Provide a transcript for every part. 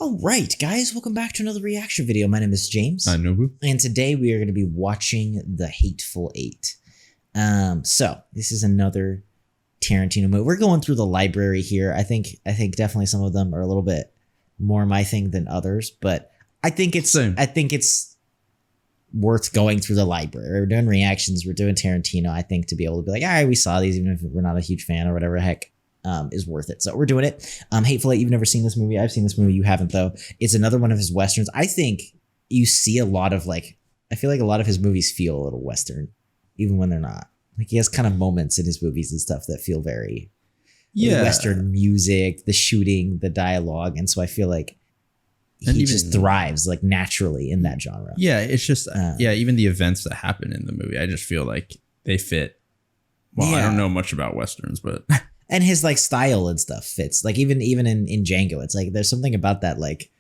All right, guys, welcome back to another reaction video. My name is James. I'm Nobu. And today we are going to be watching The Hateful Eight. So this is another Tarantino movie. We're going through the library here. I think definitely some of them are a little bit more my thing than others, but I think it's worth going through the library. We're doing reactions. We're doing Tarantino. I think to be able to be like, all right, we saw these, even if we're not a huge fan or whatever the heck. Is worth it. So we're doing it. Hateful Eight, you've never seen this movie. I've seen this movie. You haven't, though. It's another one of his Westerns. I think you see a lot of I feel like a lot of his movies feel a little Western, even when they're not. Like he has kind of moments in his movies and stuff that feel very Western music, the shooting, the dialogue. And so I feel like he just thrives like naturally in that genre. Yeah, it's just, even the events that happen in the movie, I just feel like they fit. Well, I don't know much about Westerns, but... And his like style and stuff fits. Like even in Django, it's like there's something about that like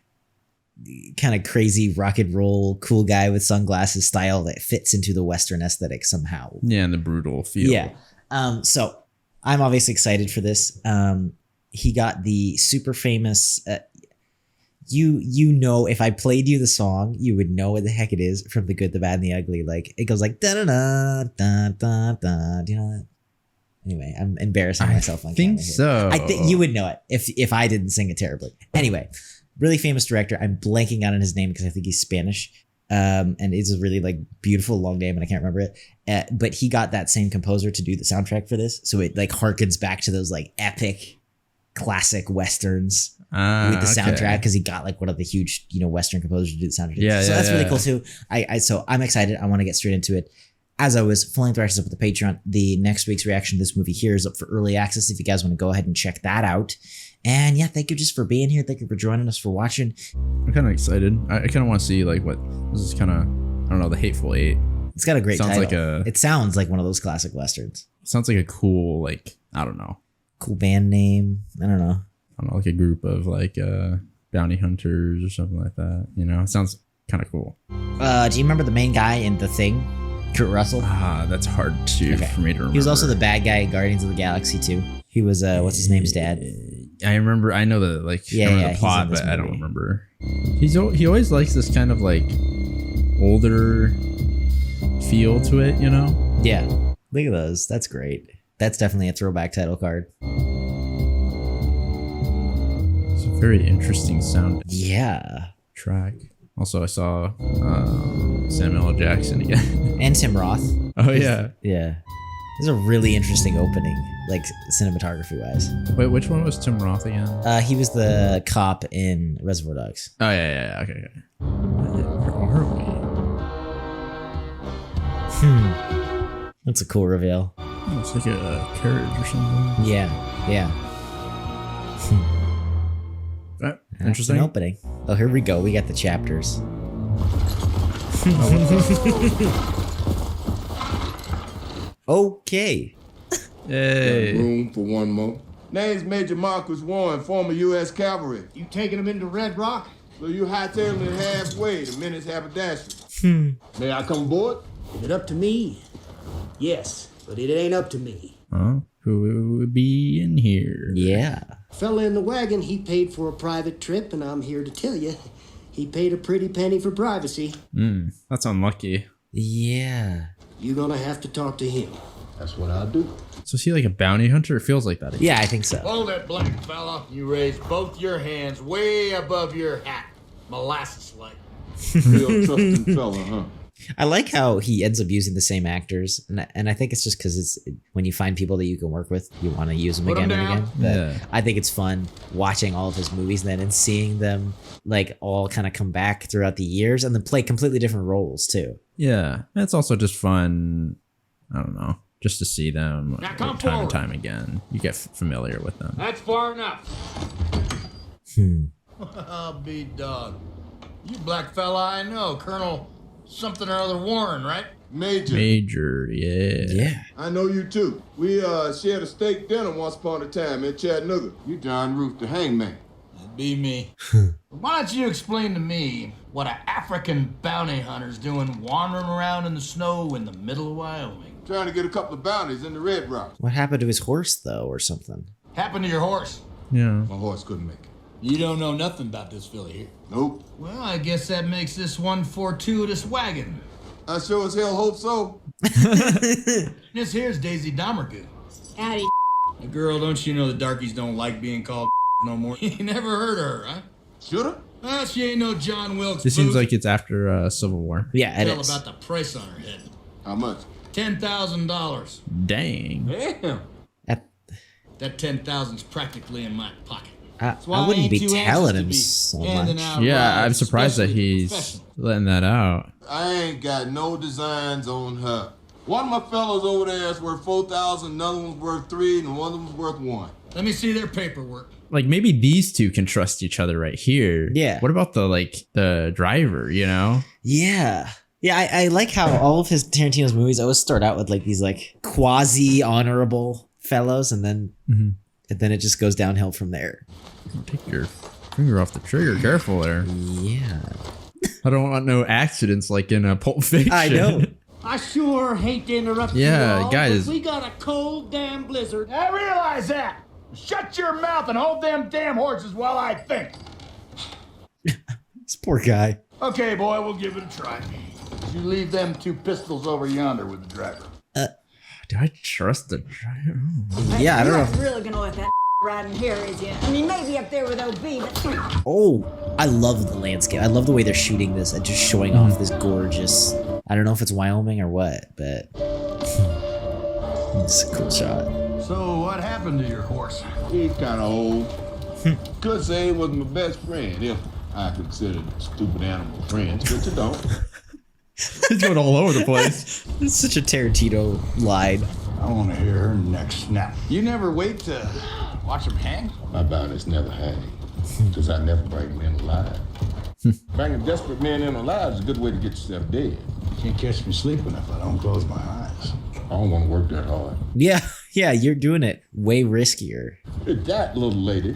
kind of crazy rock and roll cool guy with sunglasses style that fits into the Western aesthetic somehow. Yeah, and the brutal feel. Yeah. So I'm obviously excited for this. He got the super famous. You know, if I played you the song, you would know what the heck it is from The Good, the Bad, and the Ugly. Like it goes like da da da da da da. Do you know that? Anyway, I'm embarrassing myself on camera here. I think you would know it if I didn't sing it terribly. Anyway, really famous director. I'm blanking out on his name because I think he's Spanish. And it's a really like beautiful long name and I can't remember it. But he got that same composer to do the soundtrack for this. So it like harkens back to those like epic classic Westerns with the soundtrack because he got like one of the huge, Western composers to do the soundtrack. So that's really cool too. So I'm excited. I want to get straight into it. As always, full length reactions up with the Patreon. The next week's reaction to this movie here is up for early access if you guys want to go ahead and check that out. And yeah, thank you just for being here. Thank you for joining us for watching. I'm kind of excited. I kind of want to see like what this is kind of, I don't know, The Hateful Eight. It's got a great title. It sounds like one of those classic Westerns. Sounds like a cool, like, I don't know. Cool band name. I don't know, like a group of like bounty hunters or something like that. It sounds kind of cool. Do you remember the main guy in The Thing? Kurt Russell? That's hard for me to remember. He was also the bad guy in Guardians of the Galaxy too. He was what's his name's dad? I remember. I know the the plot, but I don't remember. He always likes this kind of like older feel to it, Yeah. Look at those. That's great. That's definitely a throwback title card. It's a very interesting sound. Yeah. Track. Also, I saw Samuel L. Jackson again. And Tim Roth. Oh, yeah. Yeah. This is a really interesting opening, like cinematography-wise. Wait, which one was Tim Roth again? He was the cop in Reservoir Dogs. Oh, yeah. Okay. Where are we? That's a cool reveal. It's like a carriage or something. Yeah. Interesting. An opening. Oh, here we go. We got the chapters. Okay. Hey. Room for one more. Name's Major Marcus Warren, former U.S. Cavalry. You taking him into Red Rock? So you hightailing it halfway. The minutes haberdashery. May I come aboard? Is it up to me? Yes, but it ain't up to me. Who would be in here? Yeah. Fella in the wagon, he paid for a private trip, and I'm here to tell you, he paid a pretty penny for privacy. That's unlucky. Yeah. You're gonna have to talk to him. That's what I'll do. So is he like a bounty hunter? It feels like that. Yeah, I think so. Hold it, black fella. You raise both your hands way above your hat. Molasses-like. Real trusting fella, huh? I like how he ends up using the same actors, and I think it's just because it's when you find people that you can work with, you want to use them again and again. But I think it's fun watching all of his movies and seeing them like all kind of come back throughout the years and then play completely different roles too. Yeah, it's also just fun. I don't know, just to see them time and time again. You get familiar with them. That's far enough. I'll be dog. You black fella I know, Colonel something or other Warren, right? Major, yeah. I know you too. We shared a steak dinner once upon a time in Chattanooga. You John Ruth the hangman. That'd be me. Why don't you explain to me what an African bounty hunter's doing wandering around in the snow in the middle of Wyoming? Trying to get a couple of bounties in the Red Rock. What happened to his horse though, or something? Happened to your horse? Yeah. My horse couldn't make it. You don't know nothing about this filly here. Nope. Well, I guess that makes this one fortuitous wagon. I sure as hell hope so. This here's Daisy Domergood. Howdy. Girl, don't you know the darkies don't like being called no more? You never heard of her, huh? Shoulda? Well, she ain't no John Wilkes. This seems like it's after Civil War. Yeah, it Tell is. about the price on her head. How much? $10,000. Dang. Damn. That 10,000's practically in my pocket. I wouldn't be telling him so much. Yeah, I'm surprised that he's letting that out. I ain't got no designs on her. One of my fellows over there is worth 4,000, another one's worth 3, and one of them's worth 1. Let me see their paperwork. Like maybe these two can trust each other right here. Yeah. What about the driver, you know? Yeah. Yeah, I like how all of his Tarantino's movies always start out with like these like quasi honorable fellows, and then it just goes downhill from there. Take your finger off the trigger. Careful there. Yeah. I don't want no accidents like in a Pulp Fiction. I know. I sure hate to interrupt Yeah, you all, guys. but we got a cold damn blizzard. I realize that. Shut your mouth and hold them damn horses while I think. This poor guy. Okay, boy, we'll give it a try. You leave them 2 pistols over yonder with the driver. Do I trust the driver? Yeah, I don't know. You're not really gonna let that ride in here, is you? I mean, maybe up there with OB, but... Oh, I love the landscape. I love the way they're shooting this and just showing off this gorgeous. I don't know if it's Wyoming or what, but it's a cool shot. So, what happened to your horse? He's kind of old. Could say he was my best friend if I considered stupid animal friends, but you don't. He's going all over the place. It's such a Tarantino line. I want to hear her neck snap. You never wait to watch him hang? My bounties never hang, because I never bring men alive. Bringing desperate men in alive is a good way to get yourself dead. You can't catch me sleeping if I don't close my eyes. I don't want to work that hard. Yeah, you're doing it way riskier. It's that little lady,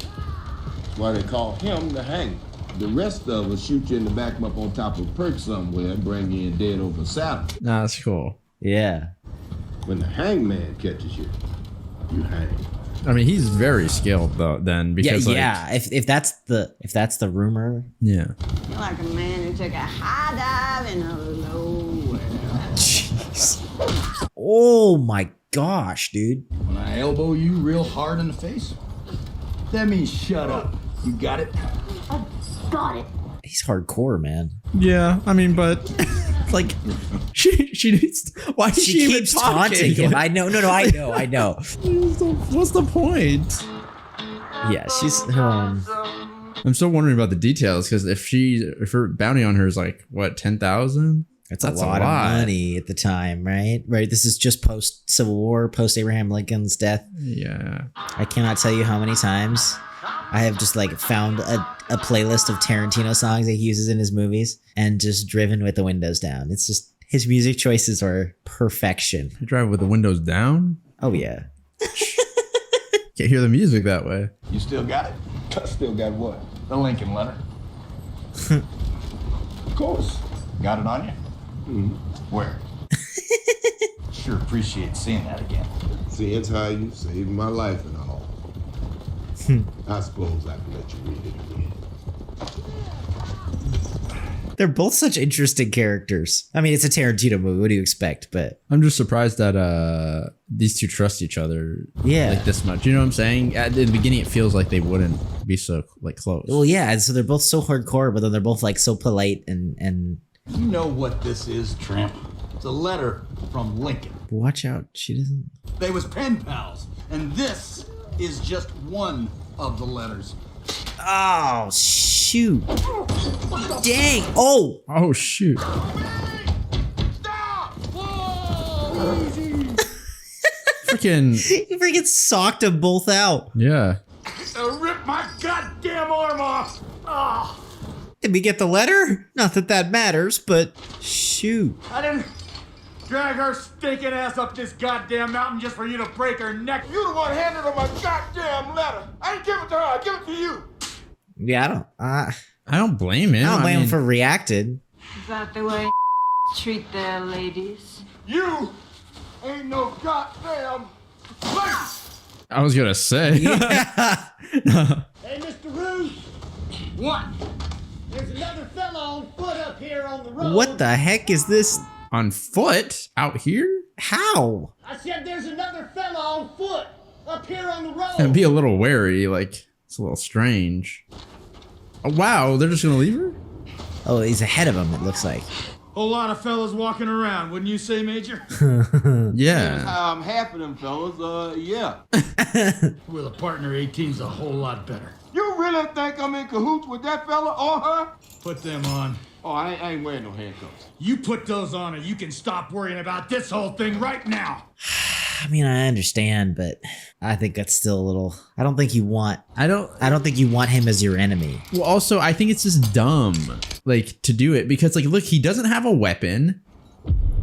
why they call him the hangman. The rest of us shoot you in the back up on top of a perch somewhere and bring you in dead over a saddle. Nah, that's cool. Yeah. When the hangman catches you, you hang. I mean, he's very skilled though. Then because If that's the rumor. Yeah. You're like a man who took a high dive in a low well. Jeez. Oh my gosh, dude. When I elbow you real hard in the face, that means shut up. You got it? I got it. He's hardcore, man. Yeah, I mean, but like she needs. Why is she even keeps talking? taunting him. I know. No, I know. What's the point? Yeah, she's. I'm still wondering about the details because if her bounty on her is like what 10,000. That's a lot of money at the time, right? Right. This is just post Civil War, post Abraham Lincoln's death. Yeah. I cannot tell you how many times I have just like found a playlist of Tarantino songs that he uses in his movies and just driven with the windows down. It's just his music choices are perfection. You drive with the windows down? Oh yeah. Can't hear the music that way. You still got it? I still got what? The Lincoln letter. Of course. Got it on you? Mm-hmm. Where? Sure appreciate seeing that again. Seeing how you saved my life and all. I suppose I can let you read it again. They're both such interesting characters. I mean, it's a Tarantino movie. What do you expect? But I'm just surprised that these two trust each other like this much. You know what I'm saying? At the beginning, it feels like they wouldn't be so like close. Well, yeah. And so they're both so hardcore, but then they're both like so polite and. You know what this is, tramp? It's a letter from Lincoln. Watch out, she doesn't. They was pen pals, and this is just one of the letters. Oh shoot! Dang! Oh! Oh shoot! Stop! Whoa! Freaking! He freaking socked them both out. Yeah. Rip my goddamn arm off! Ah! Did we get the letter? Not that matters, but shoot. I didn't drag her stinking ass up this goddamn mountain just for you to break her neck. You the one handed her my goddamn letter. I didn't give it to her. I give it to you. Yeah, I don't blame him. I don't blame him for reacting. Is that the way treat their ladies? You ain't no goddamn place. I was gonna say. Yeah. Hey, Mr. Ruth, What? There's another fella on foot up here on the road. What the heck is this? On foot? Out here? How? I said there's another fella on foot up here on the road. And be a little wary, like, it's a little strange. Oh, wow, they're just gonna leave her? Oh, he's ahead of him, it looks like. Whole lot of fellas walking around, wouldn't you say, Major? Yeah. Half of them fellas, yeah. With a partner, 18's a whole lot better. You really think I'm in cahoots with that fella or her? Put them on. Oh, I ain't wearing no handcuffs. You put those on and you can stop worrying about this whole thing right now. I mean, I understand, but I think that's still a little. I don't think you want him as your enemy. Well, also, I think it's just dumb, like, to do it because, like, look, he doesn't have a weapon.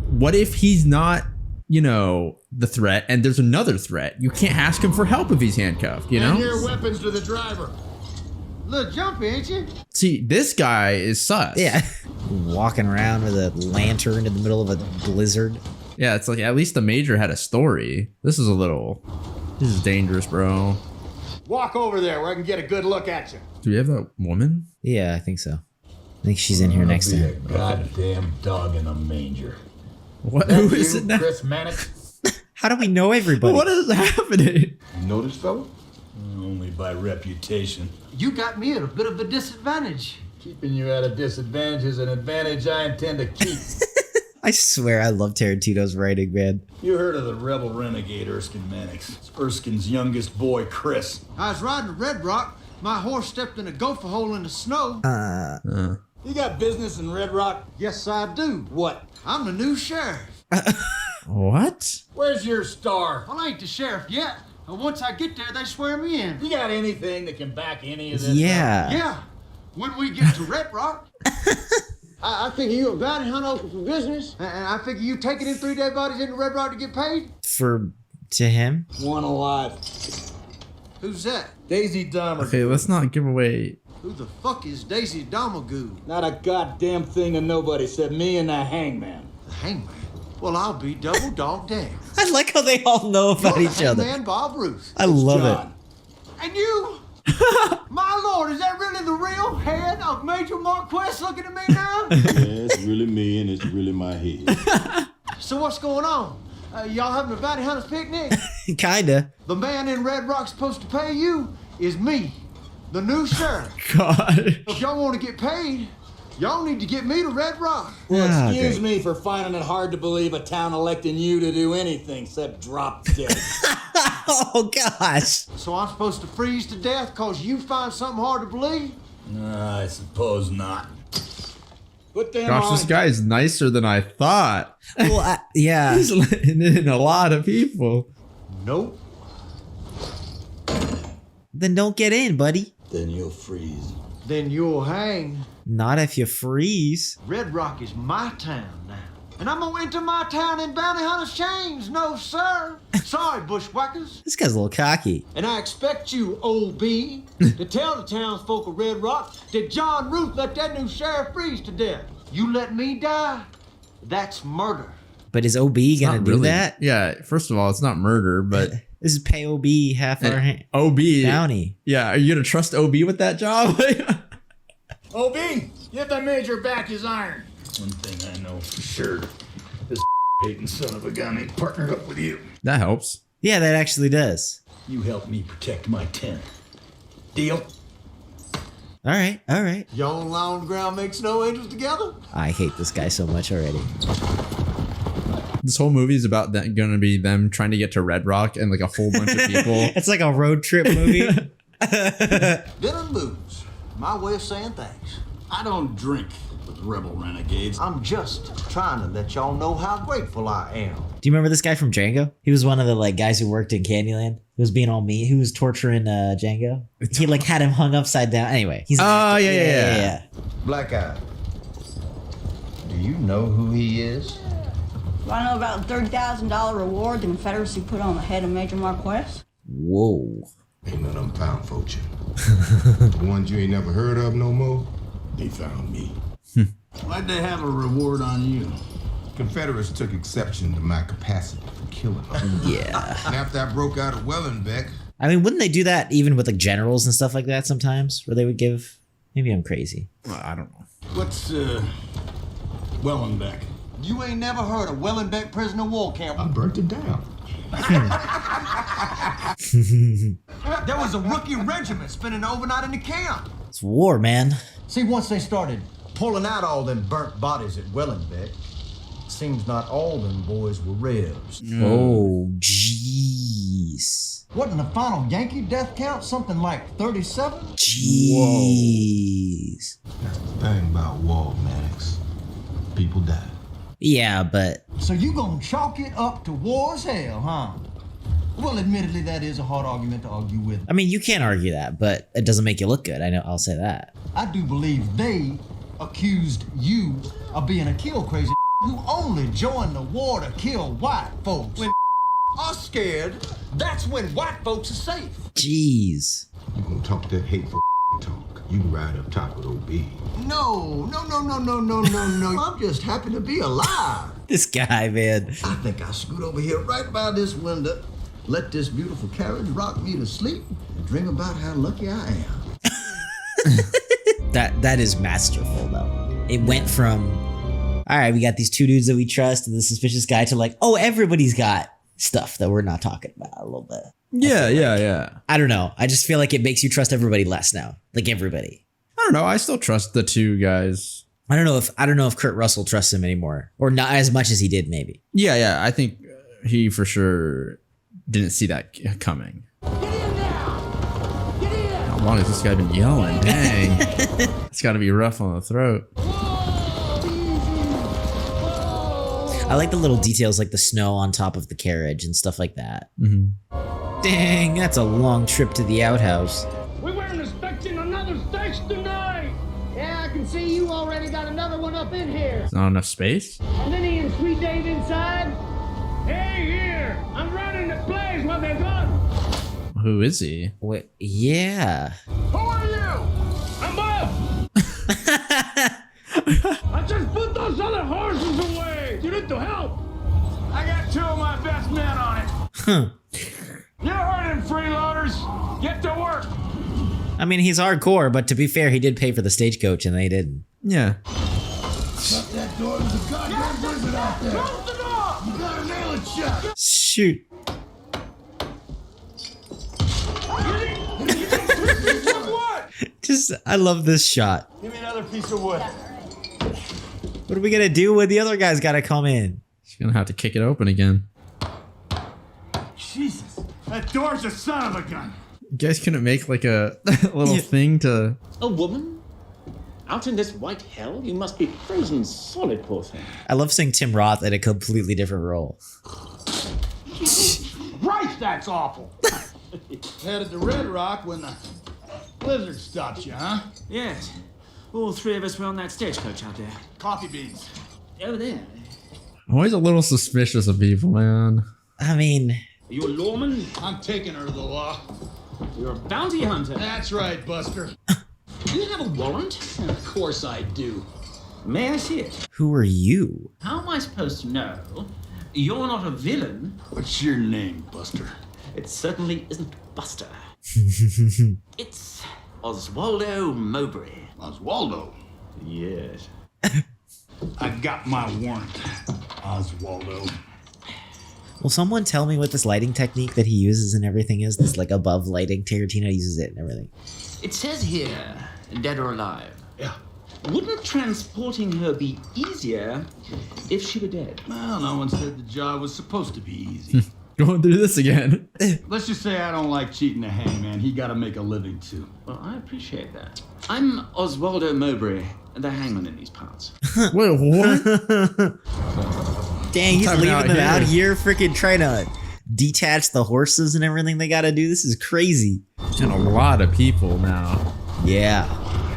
What if he's not, you know, the threat and there's another threat? You can't ask him for help if he's handcuffed, you know? And your weapons to the driver. Little jumpy, ain't you? See, this guy is sus. Yeah. Walking around with a lantern in the middle of a blizzard. Yeah, it's like at least the Major had a story. This is dangerous, bro. Walk over there where I can get a good look at you. Do we have that woman? Yeah, I think so. I think she's in here next to him. Goddamn dog in a manger. What? Who is it now? Chris Mannix? How do we know everybody? What is happening? You know this fella? Only by reputation. You got me at a bit of a disadvantage. Keeping you at a disadvantage is an advantage I intend to keep. I swear I love Tarantino's writing, man. You heard of the rebel renegade Erskine Mannix. It's Erskine's youngest boy, Chris. I was riding to Red Rock. My horse stepped in a gopher hole in the snow. You got business in Red Rock? Yes, I do. What? I'm the new sheriff. What? Where's your star? Well, I ain't the sheriff yet. But once I get there, they swear me in. You got anything that can back any of this? Yeah. Yeah. When we get to Red Rock. I figure you a bounty hunter for business. And I figure you taking in 3 dead bodies into Red Rock to get paid. To him? One alive. Who's that? Daisy Dahmer. Okay, let's not give away. Who the fuck is Daisy Domagoo? Not a goddamn thing to nobody except me and the hangman. The hangman? Well, I'll be double dog damn. I like how they all know about You're each the other. hangman Bob Ruth. I love John. And you? My lord, is that really the real head of Major Marquess looking at me now? Yeah, it's really me and it's really my head. So what's going on? Y'all having a bounty hunter's picnic? it. Kinda. The man in Red Rock supposed to pay you is me, the new sheriff. God. If y'all want to get paid, y'all need to get me to Red Rock. Well, excuse me for finding it hard to believe a town electing you to do anything except drop dead. Oh, gosh. So I'm supposed to freeze to death cause you find something hard to believe? I suppose not. Put them Gosh, on. this guy is nicer than I thought. Well, yeah. He's letting in a lot of people. Nope. Then don't get in, buddy. Then you'll freeze. Then you'll hang. Not if you freeze. Red Rock is my town now. And I'm gonna enter my town in bounty hunter's chains, no sir. Sorry, bushwhackers. This guy's a little cocky. And I expect you, old B, to tell the townsfolk of Red Rock that John Ruth let that new sheriff freeze to death. You let me die, that's murder. But is OB gonna Not do really. that? Yeah, first of all, it's not murder, but This is pay OB half our OB bounty. Yeah, are you gonna trust OB with that job? OB, get the major back his iron. One thing I know for sure, this hating son of a gun ain't partnered up with you. That helps. Yeah, that actually does. You help me protect my tent. Deal? All right, all right. Y'all and lie on the ground make snow angels together? I hate this guy so much already. This whole movie is about that gonna be them trying to get to Red Rock and like a whole bunch of people. It's like a road trip movie. Then and booze. My way of saying thanks. I don't drink with rebel renegades. I'm just trying to let y'all know how grateful I am. Do you remember this guy from Django? He was one of the like guys who worked in Candyland. He was being all mean. He was torturing Django. He like had him hung upside down. Anyway, he's yeah. Black Eye. Do you know who he is? Want to know about the $30,000 reward the Confederacy put on the head of Major Marquess? Whoa. Ain't none of them pound folks. The ones you ain't never heard of no more, they found me. Why'd they have a reward on you? Confederates took exception to my capacity for killing them. Yeah. And after I broke out of Wellenbeck, I mean, wouldn't they do that even with like generals and stuff like that sometimes, where they would give Maybe I'm crazy. Well, I don't know. What's, Wellenbeck? You ain't never heard of Wellenbeck prisoner war camp. I burnt it down. There was a rookie regiment spending the overnight in the camp. It's war, man. See, once they started pulling out all them burnt bodies at Wellenbeck, seems not all them boys were Rebs. Oh, jeez. Wasn't the final Yankee death count something like 37? Jeez. That's the thing about war, Mannix. People die. Yeah, but So you gonna chalk it up to war as hell, huh? Well, admittedly, that is a hard argument to argue with. I mean, you can't argue that, but it doesn't make you look good. I know. I'll say that. I do believe they accused you of being a kill crazy who only joined the war to kill white folks. When are scared, that's when white folks are safe. Jeez. You gonna talk that hateful talk. You can ride up top with OB. No. I'm just happy to be alive. This guy, man. I think I scoot over here right by this window, let this beautiful carriage rock me to sleep, and dream about how lucky I am. That is masterful, though. It went from, all right, we got these two dudes that we trust and the suspicious guy to like, oh, everybody's got stuff that we're not talking about a little bit. Yeah. I don't know. I just feel like it makes you trust everybody less now. Like everybody. I don't know. I still trust the two guys. I don't know if Kurt Russell trusts him anymore, or not as much as he did, maybe. Yeah. I think he for sure didn't see that coming. How long has this guy been yelling? Dang. It's got to be rough on the throat. I like the little details, like the snow on top of the carriage and stuff like that. Mm-hmm. Dang, that's a long trip to the outhouse. We weren't expecting another station tonight. Yeah, I can see you already got another one up in here. There's not enough space? And then he and Sweet Dave inside. Hey, here, I'm running the place while they're gone. Who is he? Wait, yeah. Who are you? I'm Bob. I just put those other horses away. You need to help. I got two of my best men on it. Huh. You heard him, freeloaders. Get to work. I mean, he's hardcore, but to be fair, he did pay for the stagecoach and they didn't. Yeah. Shut that door, there's a goddamn blizzard out there. Close the door. You gotta nail it shut. Shoot. What? Just, I love this shot. Give me another piece of wood. What are we gonna do when the other guy's gotta come in? She's gonna have to kick it open again. Jesus, that door's a son of a gun. You guys couldn't make like a little thing to... A woman? Out in this white hell? You must be frozen solid, poor thing. I love seeing Tim Roth in a completely different role. Right, that's awful. Headed to Red Rock when the blizzard stopped you, huh? Yes. All three of us were on that stagecoach out there. Coffee beans. Over there. I'm always a little suspicious of people, man. I mean, Are you a lawman? I'm taking her to the law. You're a bounty hunter. That's right, Buster. Do you have a warrant? Of course I do. May I see it? who are you? How am I supposed to know? You're not a villain. What's your name, Buster? It certainly isn't Buster. It's Oswaldo Mowbray. Oswaldo. Yes. I got my warrant, Oswaldo. Will someone tell me what this lighting technique that he uses and everything is? This like above lighting. Tarantino uses it and everything. It says here, dead or alive. Yeah. Wouldn't transporting her be easier if she were dead? Well, no one said the job was supposed to be easy. Going through this again. Let's just say I don't like cheating the hangman. He gotta make a living too. Well, I appreciate that. I'm Oswaldo Mowbray, the hangman in these parts. Wait, what? Dang, he's Time leaving out them here. out here freaking trying to detach the horses and everything they gotta do. This is crazy. And a lot of people now. Yeah.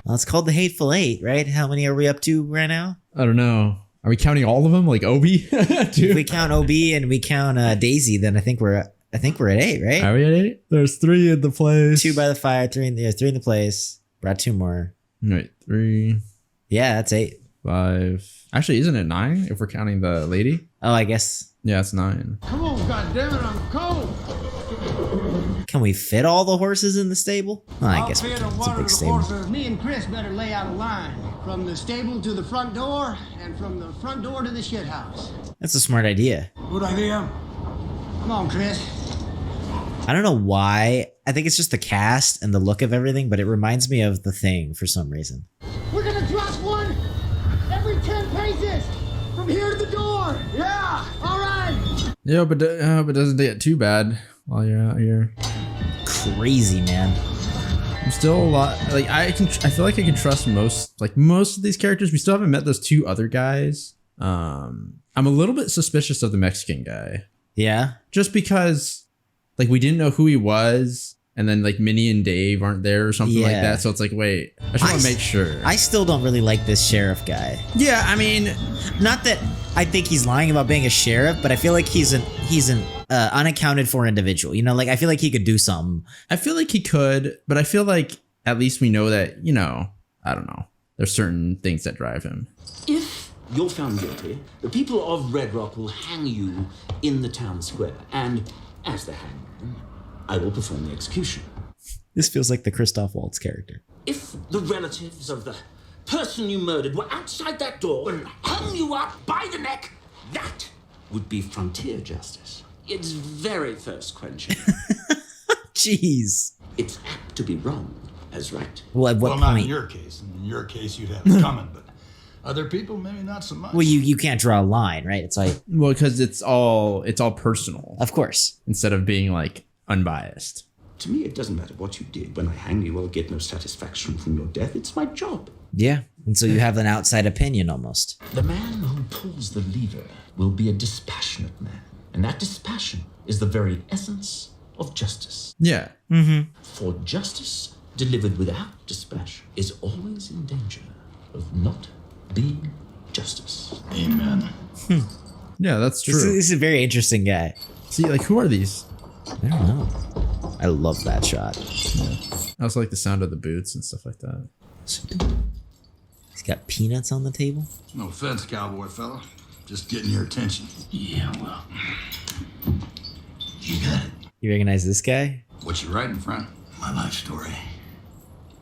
Well, it's called the Hateful Eight, right? How many are we up to right now? I don't know. Are we counting all of them? Like Obi? If we count OB and we count Daisy, then I think we're at 8, right? Are we at 8? There's 3 in the place. 2 by the fire, 3 in the place. Brought 2 more. Wait, 3, Yeah, that's 8. 5. Actually, isn't it 9 if we're counting the lady? Oh, I guess. Yeah, it's 9. Come on, goddammit, I'm cold. Can we fit all the horses in the stable? Oh, I guess we fit can. on It's a one big of the stable. horses. Me and Chris better lay out a line from the stable to the front door, and from the front door to the shit house. That's a smart idea. Good idea. Come on, Chris. I don't know why. I think it's just the cast and the look of everything, but it reminds me of The Thing for some reason. We're gonna drop one every 10 paces from here to the door. Yeah. All right. Yeah, but it doesn't get too bad while you're out here. Crazy, man. I'm still a lot like I feel like I can trust most of these characters. We still haven't met those two other guys. I'm a little bit suspicious of the Mexican guy. Yeah. Just because like we didn't know who he was, and then like Minnie and Dave aren't there or something like that. So it's like, wait, I just want to make sure. I still don't really like this sheriff guy. Yeah, I mean, not that I think he's lying about being a sheriff, but I feel like he's an unaccounted for individual. You know, like I feel like he could do something. I feel like he could, but I feel like at least we know that, you know, I don't know. There's certain things that drive him. If you're found guilty, the people of Red Rock will hang you in the town square, and as the hangman, I will perform the execution. This feels like the Christoph Waltz character. If the relatives of the person you murdered were outside that door and hung you up by the neck, that would be frontier justice. It's very thirst quenching. Jeez. It's apt to be wrong as right. Well, at what Well, point? not in your case. In your case, you'd have it coming, but other people, maybe not so much. Well, you can't draw a line, right? It's like, well, because it's all personal. Of course. Instead of being like unbiased. To me, it doesn't matter what you did. When I hang you, I'll get no satisfaction from your death. It's my job. Yeah. And so you have an outside opinion almost. The man who pulls the lever will be a dispassionate man. And that dispassion is the very essence of justice. Yeah. Mm-hmm. For justice delivered without dispassion is always in danger of not being justice. Amen. Yeah, that's true. This is a very interesting guy. See, like, who are these? I don't know. I love that shot. Yeah. I also like the sound of the boots and stuff like that. He's got peanuts on the table. No offense, cowboy fella. Just getting your attention. Yeah, well, you got it. You recognize this guy? What you writing, friend? My life story.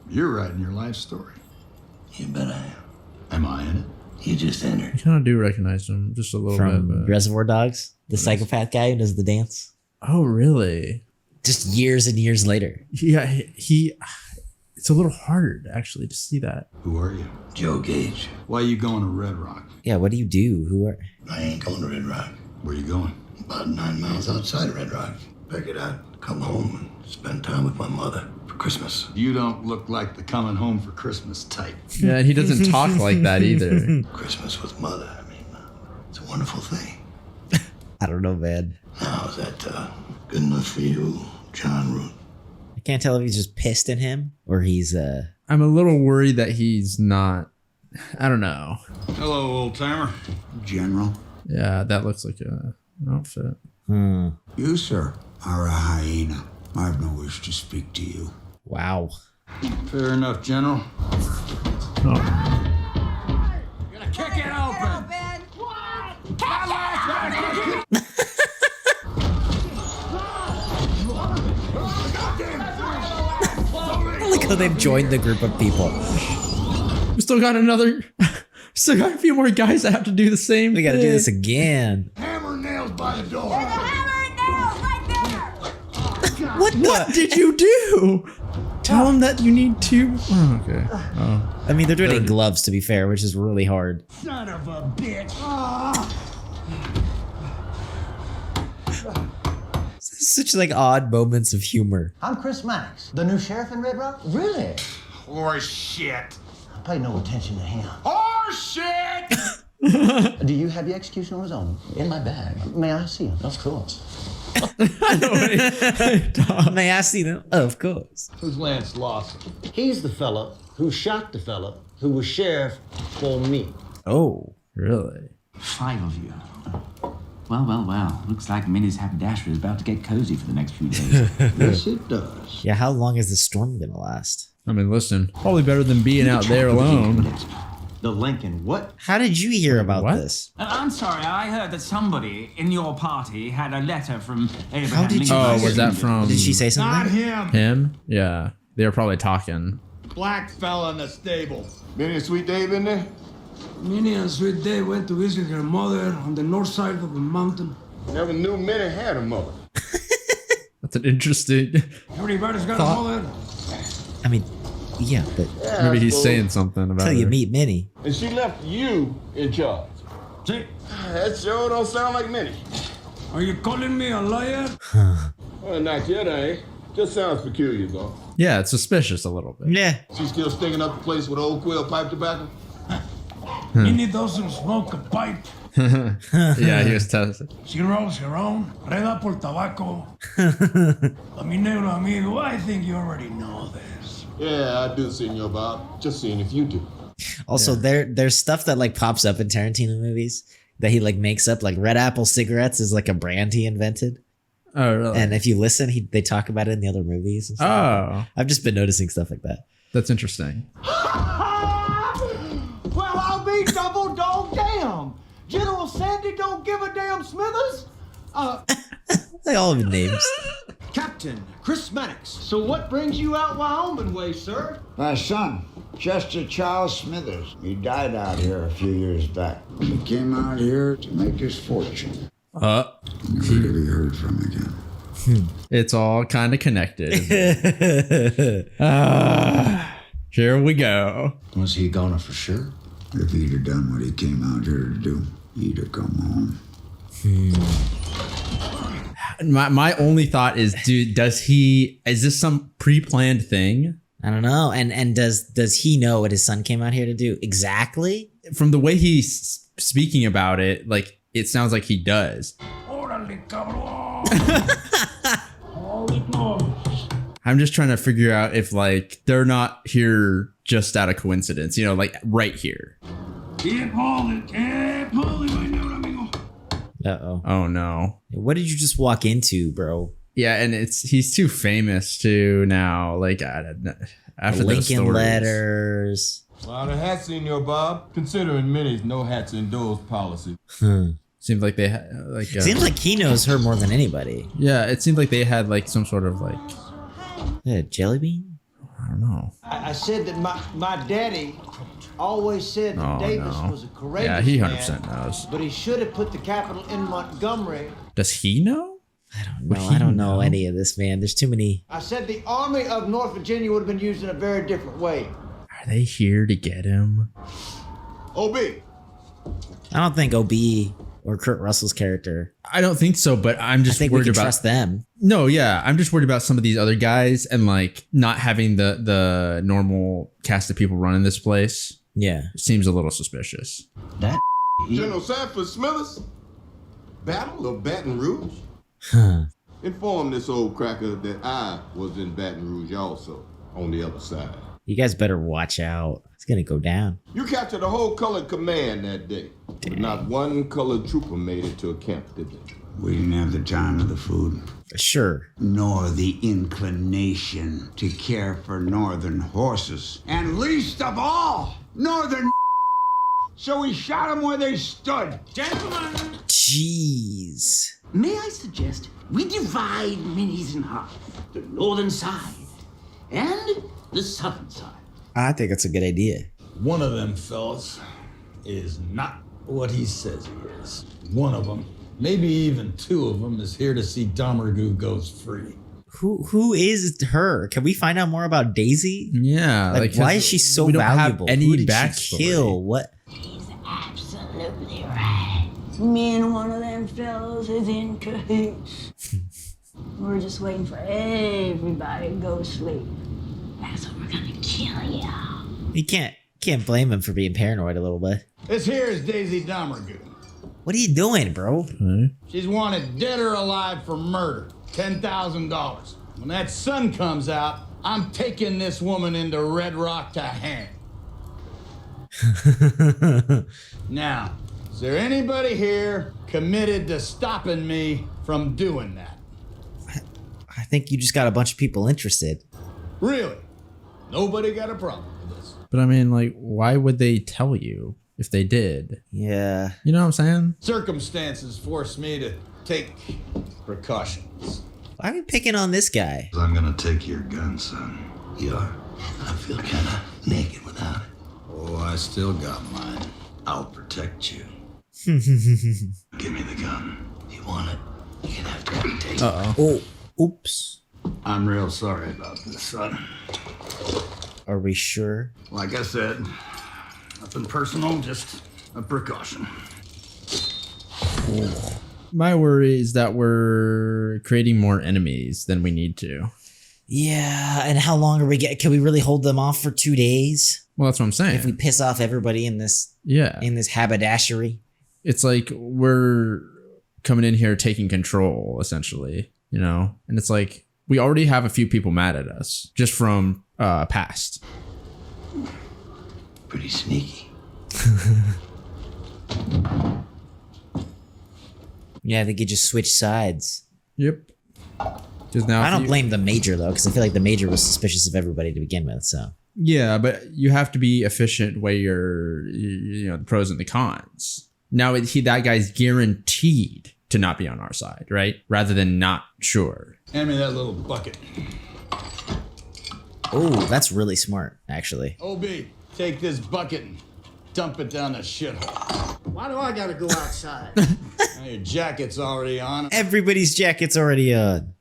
You're writing your life story. You bet I am. Am I in it? You just entered. I kind of do recognize him just a little From bit. But... Reservoir Dogs? The psychopath guy who does the dance? Oh, really? Just years and years later. Yeah, he it's a little hard actually to see that. Who are you? Joe Gage. Why you going to Red Rock? Yeah, what do you do? Who are... I ain't going to Red Rock. Where you going? About 9 miles outside of Red Rock. Figured I'd come home and spend time with my mother for Christmas. You don't look like the coming home for Christmas type. Yeah, and he doesn't talk like that either. Christmas with mother, I mean, it's a wonderful thing. I don't know, man. Now, is that good enough for you, John Ruth? I can't tell if he's just pissed at him or he's... I'm a little worried that he's not... I don't know. Hello, old timer. General? Yeah, that looks like an outfit. You, sir, are a hyena. I have no wish to speak to you. Wow. Fair enough, General. Oh. You're gonna kick it open. I like how they've joined the group of people. We still got a few more guys that have to do the same We gotta thing. do this again. Hammer and nails by the door. There's a hammer and nails right there. What did you do? Tell him that you need to... Oh, okay. Oh. I mean, they're doing it in gloves, to be fair, which is really hard. Son of a bitch! Such like odd moments of humor. I'm Chris Mannix, the new sheriff in Red Rock. Really? Horse shit. I pay no attention to him. Horse shit! Do you have the execution orders on? In my bag. May I see him? Of course. May I see them? Of course. Who's Lance Lawson? He's the fella who shot the fella who was sheriff for me. Oh. Really? 5 of you. Well. Looks like Minnie's haberdashery is about to get cozy for the next few days. Yes, it does. Yeah, how long is the storm gonna last? I mean, listen, probably better than being out there alone. The Lincoln what? How did you hear about this? I'm sorry, I heard that somebody in your party had a letter from Abraham did you- Lincoln. Oh, was that from... Did she say Not something? him. him? Yeah. They were probably talking. Black fella in the stable. Minnie and Sweet Dave in there? Minnie and Sweet Dave went to visit her mother on the north side of a mountain. Never knew Minnie had a mother. That's an interesting... Everybody's got a mother. I mean, yeah, but Yeah, Maybe I he's suppose. saying something about until you her. meet Minnie. And she left you in charge. See, That sure don't sound like Minnie. are you calling me a liar? Well, not yet, I ain't. Just sounds peculiar, though. Yeah, it's suspicious a little bit. Yeah. She's still stinking up the place with old quill pipe tobacco? Minnie doesn't smoke a pipe. Yeah, he was testing. She rolls her own. Reda por tabaco. A mi negro amigo, I think you already know this. Yeah, I do, Senor Bob. Just seeing if you do. Also, there's stuff that like pops up in Tarantino movies that he like makes up. Like Red Apple cigarettes is like a brand he invented. Oh, really? And if you listen, they talk about it in the other movies. And stuff. Oh, I've just been noticing stuff like that. that's interesting. Well, I'll be double dog damn. General Sandy don't give a damn Smithers. They all have names. Captain Chris Mannix. So what brings you out Wyoming way, sir? My son, Chester Charles Smithers. He died out here a few years back. He came out here to make his fortune. Never really heard from him again. It's all kind of connected. Here we go. Was he gonna for sure? If he'd have done what he came out here to do, he'd have come home. My only thought is, dude, is this some pre-planned thing? I don't know. And does he know what his son came out here to do exactly? From the way he's speaking about it, like, it sounds like he does. Órale, cabrón. Oh, no. I'm just trying to figure out if, like, they're not here just out of coincidence, you know, like right here. Keep holding, my negro amigo. Uh-oh. Oh no. What did you just walk into, bro? Yeah, and he's too famous too now. Like, I don't know. After The those Lincoln stories. letters. A lot of hats, Senor Bob. Considering Minnie's no hats indoors policy. Seems like they had like. Seems like he knows her more than anybody. Yeah, it seemed like they had like some sort of like. Yeah, jelly bean? I don't know. I said that my daddy always said that Oh, Davis no. was a courageous Yeah, he man, 100% knows. but he should have put the capital in Montgomery. Does he know? No, I don't know any of this, man. There's too many. I said the Army of North Virginia would have been used in a very different way. Are they here to get him? OB. I don't think OB or Kurt Russell's character. I don't think so, but I'm just I think we worried can about trust them. No, yeah, I'm just worried about some of these other guys and like not having the normal cast of people running this place. Yeah, it seems a little suspicious. That General Sanford Smithers? Battle of Baton Rouge? Inform this old cracker that I was in Baton Rouge also, on the other side. You guys better watch out. It's gonna go down. You captured the whole colored command that day, but not one colored trooper made it to a camp, did they? We didn't have the time or the food. Sure. Nor the inclination to care for northern horses. And least of all, northern. So we shot them where they stood. Gentlemen, Jeez. may I suggest we divide Minnie's in half? The northern side and the southern side. I think that's a good idea. One of them fellas is not what he says he is. One of them, maybe even two of them, is here to see Domergue goes free. Who is her? Can we find out more about Daisy? Yeah, Like why is she so we don't have valuable? any Who did backstory. she kill? What? He's absolutely right. Me and one of them fellows is in cahoots. We're just waiting for everybody to go to sleep. That's what we're gonna kill y'all. You can't blame him for being paranoid a little bit. This here is Daisy Domergue. What are you doing, bro? She's wanted dead or alive for murder. $10,000. When that sun comes out, I'm taking this woman into Red Rock to hang. Now, is there anybody here committed to stopping me from doing that? I think you just got a bunch of people interested. Really? Nobody got a problem with this? But I mean, like, why would they tell you if they did? Yeah. You know what I'm saying? Circumstances forced me to take precautions. Why are we picking on this guy? I'm gonna take your gun, son. You are. I feel kind of naked without it. Oh, I still got mine. I'll protect you. Give me the gun. You want it? You're gonna have to take it. Oh, oops. I'm real sorry about this, son. Are we sure? Like I said, nothing personal, just a precaution. My worry is that we're creating more enemies than we need to. Yeah, and how long are we getting? Can we really hold them off for 2 days? Well, that's what I'm saying. If we piss off everybody in this haberdashery. It's like we're coming in here taking control, essentially, you know? And it's like we already have a few people mad at us just from past. Pretty sneaky. Yeah, they could just switch sides. Yep. Now I don't blame the major though, because I feel like the major was suspicious of everybody to begin with. So yeah, but you have to be efficient, weigh your, you know, the pros and the cons. Now that guy's guaranteed to not be on our side, right? Rather than not sure. Hand me that little bucket. Oh, that's really smart, actually. OB, take this bucket and dump it down the shithole. Why do I gotta go outside? Now your jacket's already on. Everybody's jacket's already on.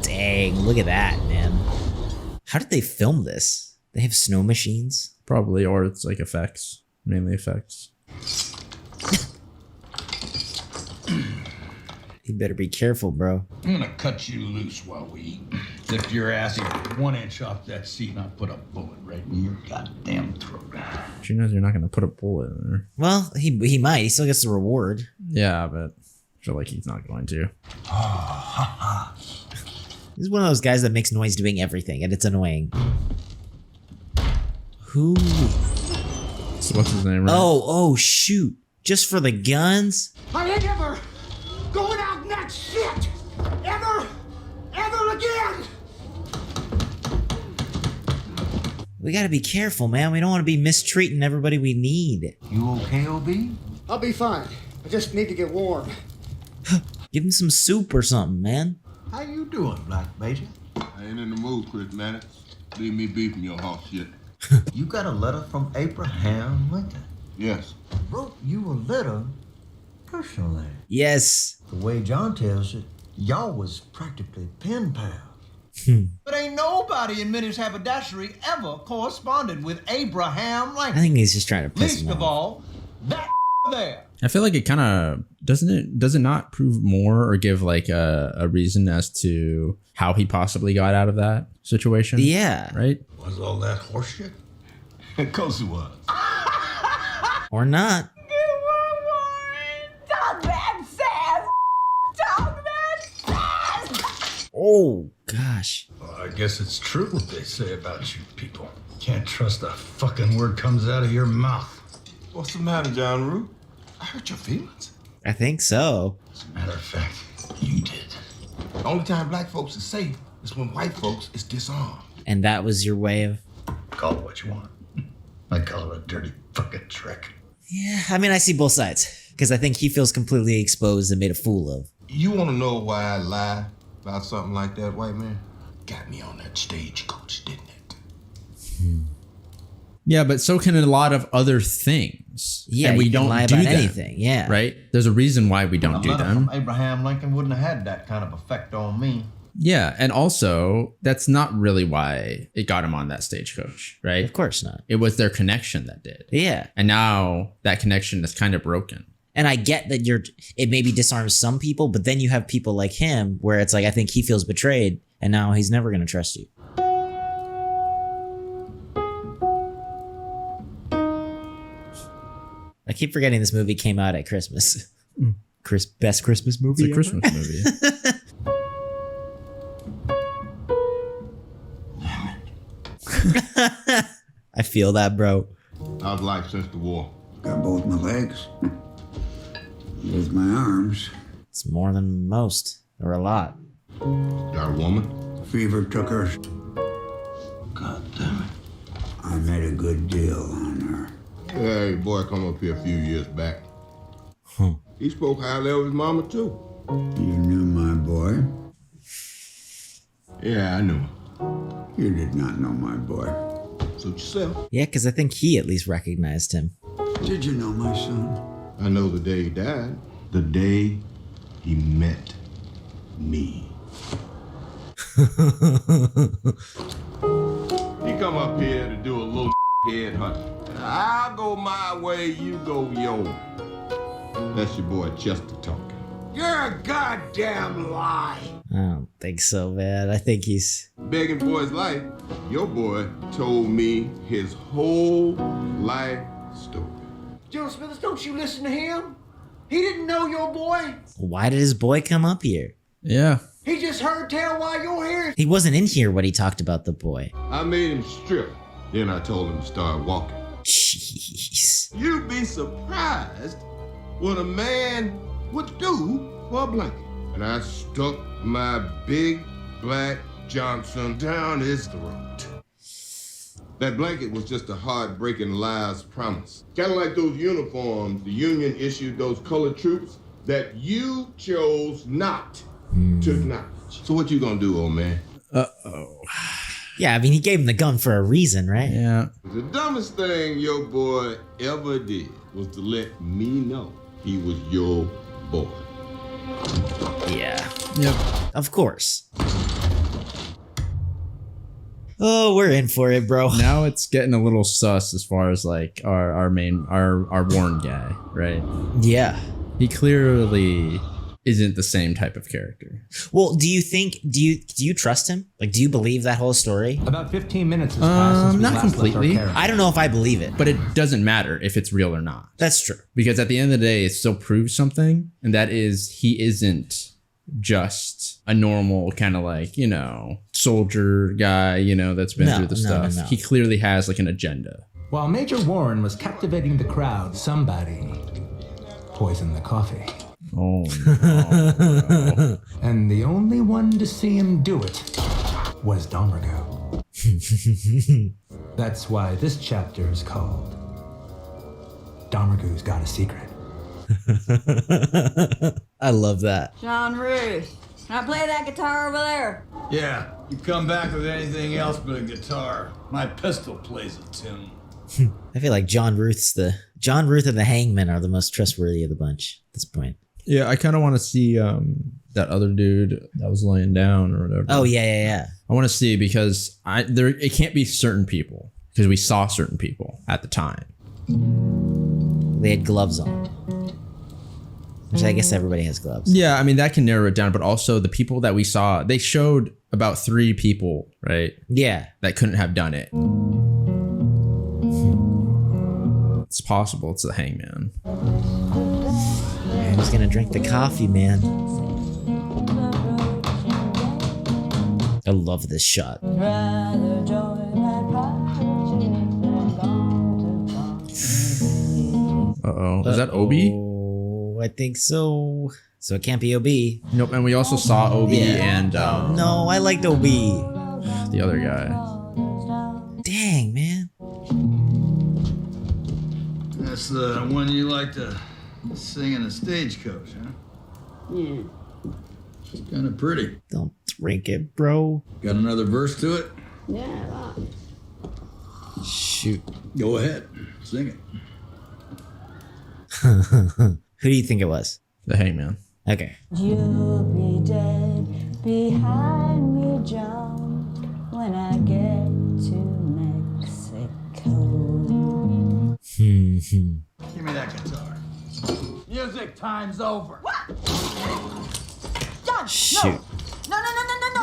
Dang, look at that, man. How did they film this? They have snow machines? Probably, or it's like effects. Mainly effects. You better be careful, bro. I'm gonna cut you loose while we eat. Lift your ass even 1 inch off that seat and I'll put a bullet right in your goddamn throat. She knows you're not gonna put a bullet in there. Well, he might. He still gets the reward. Yeah, but I feel like he's not going to. He's one of those guys that makes noise doing everything, and it's annoying. Who? So what's his name, right? Oh, shoot. Just for the guns? I ain't ever going out in that shit! Ever again! We gotta be careful, man. We don't want to be mistreating everybody we need. You okay, OB? I'll be fine. I just need to get warm. Give him some soup or something, man. How you doing, Black Major? I ain't in the mood, Chris Mannix. Leave me be from your horse shit. You got a letter from Abraham Lincoln. Yes. Wrote you a letter personally. Yes. The way John tells it, y'all was practically pen pals. But ain't nobody in Minnie's haberdashery ever corresponded with Abraham Lincoln. I think he's just trying to piss Least him of off. all, that there. I feel like it kind of does it not prove more or give like a reason as to how he possibly got out of that situation? Yeah. Right? Was all that horseshit? Of course it was. Or not. Talk that fast! Talk that fast! Oh, gosh. Well, I guess it's true what they say about you people. Can't trust a fucking word comes out of your mouth. What's the matter, John Ruth? I hurt your feelings. I think so. As a matter of fact, you did. The only time black folks is safe is when white folks is disarmed. And that was your way of... Call it what you want. I call it a dirty fucking trick. Yeah, I mean, I see both sides. Because I think he feels completely exposed and made a fool of. You want to know why I lie about something like that, white man? Got me on that stagecoach, didn't it? Yeah, but so can a lot of other things. Yeah, and we you can don't lie do about them, anything, yeah. Right? There's a reason why we don't A do letter them. from Abraham Lincoln wouldn't have had that kind of effect on me. Yeah, and also that's not really why it got him on that stagecoach, right? Of course not. It was their connection that did. Yeah. And now that connection is kind of broken. And I get that it maybe disarms some people, but then you have people like him where it's like, I think he feels betrayed and now he's never going to trust you. I keep forgetting this movie came out at Christmas. Best Christmas movie It's a Christmas movie. I feel that, bro. How's life since the war? Got both my legs. Both my arms. It's more than most, or a lot. Got a woman? Fever took her. God damn it. I made a good deal on her. Hey, boy, come up here a few years back. He spoke highly of his mama, too. You knew my boy? Yeah, I knew him. You did not know my boy. Suit yourself. Yeah, because I think he at least recognized him. Did you know my son? I know the day he died. The day he met me. He come up here to do a little head hunt. I'll go my way, you go yours. That's your boy Chester talking. You're a goddamn lie. I don't think so, man. I think he's... Begging for his life, your boy told me his whole life story. Joe Smithers, don't you listen to him? He didn't know your boy. Why did his boy come up here? Yeah. He just heard tell why you're here. He wasn't in here when he talked about the boy. I made him strip. Then I told him to start walking. Jeez. You'd be surprised what a man would do for a blanket. And I stuck my big black Johnson down his throat. That blanket was just a heartbreaking lie's promise. Kind of like those uniforms the Union issued those colored troops that you chose not to acknowledge. So what you gonna do, old man? Uh-oh. Yeah, I mean, he gave him the gun for a reason, right? Yeah. The dumbest thing your boy ever did was to let me know he was your boy. Yeah. Yep. Of course. Oh, we're in for it, bro. Now it's getting a little sus as far as like our Warren guy, right? Yeah. He clearly isn't the same type of character. Well, do you trust him? Like, do you believe that whole story? About 15 minutes has passed since we not last left our completely. carriage. I don't know if I believe it. But it doesn't matter if it's real or not. That's true. Because at the end of the day, it still proves something. And that is he isn't just a normal kind of like, you know, soldier guy, you know, that's been through the stuff. No. He clearly has like an agenda. While Major Warren was captivating the crowd, somebody poisoned the coffee. Oh, no. And the only one to see him do it was Domergo. That's why this chapter is called Domergo's Got a Secret. I love that. John Ruth, can I play that guitar over there? Yeah, you come back with anything else but a guitar. My pistol plays a tune. I feel like John Ruth and the Hangman are the most trustworthy of the bunch at this point. Yeah, I kind of want to see that other dude that was laying down or whatever. Oh, yeah. I want to see because it can't be certain people because we saw certain people at the time. They had gloves on. Which I guess everybody has gloves. Yeah, I mean, that can narrow it down, but also the people that we saw, they showed about 3 people, right? Yeah. That couldn't have done it. It's possible it's the Hangman. Man, who's gonna drink the coffee, man? I love this shot. Uh-oh. Is that Obi? I think so. So it can't be Obi. Nope, and we also saw Obi and... no, I liked Obi. The other guy. Dang, man. That's the one you like to sing in a stagecoach, huh? Yeah. It's kind of pretty. Don't drink it, bro. Got another verse to it? Yeah. Shoot. Go ahead. Sing it. Who do you think it was? The Hangman. Okay. You'll be dead behind me, John, when I get to Mexico. Give me that guitar. Music time's over. What? John, Shoot. No.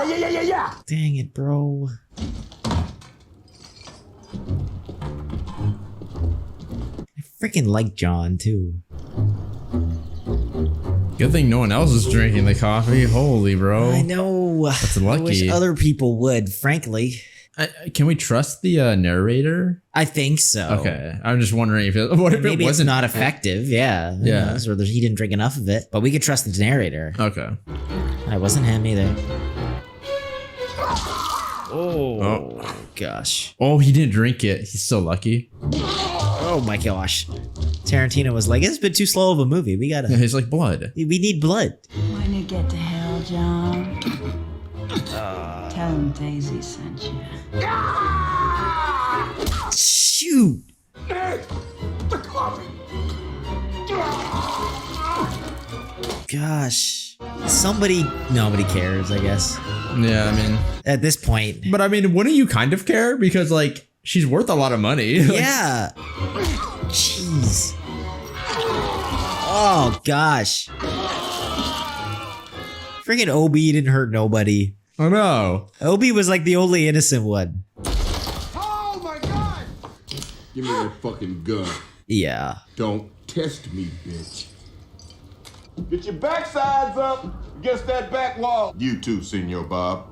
Yeah. Dang it, bro. I freaking like John, too. Good thing no one else is drinking the coffee. Holy, bro. I know. That's lucky. I wish other people would, frankly. Can we trust the narrator? I think so. Okay. I'm just wondering if it Maybe wasn't it's not effective. Yeah. Who knows? Or he didn't drink enough of it. But we could trust the narrator. Okay. It wasn't him either. Oh. gosh. Oh, he didn't drink it. He's so lucky. Oh my gosh. Tarantino was like, it's been too slow of a movie. We gotta. Yeah, he's like blood. We need blood. When you get to hell, John, tell him Daisy sent you. Shoot. The coffee. Gosh. Nobody cares, I guess. Yeah, I mean, at this point. But I mean, wouldn't you kind of care? Because like, she's worth a lot of money. Like, yeah. Jeez. Oh gosh. Freaking OB didn't hurt nobody. I know. OB was like the only innocent one. Oh my God! Give me that fucking gun. Yeah. Don't test me, bitch. Get your backsides up against that back wall. You too, Senor Bob.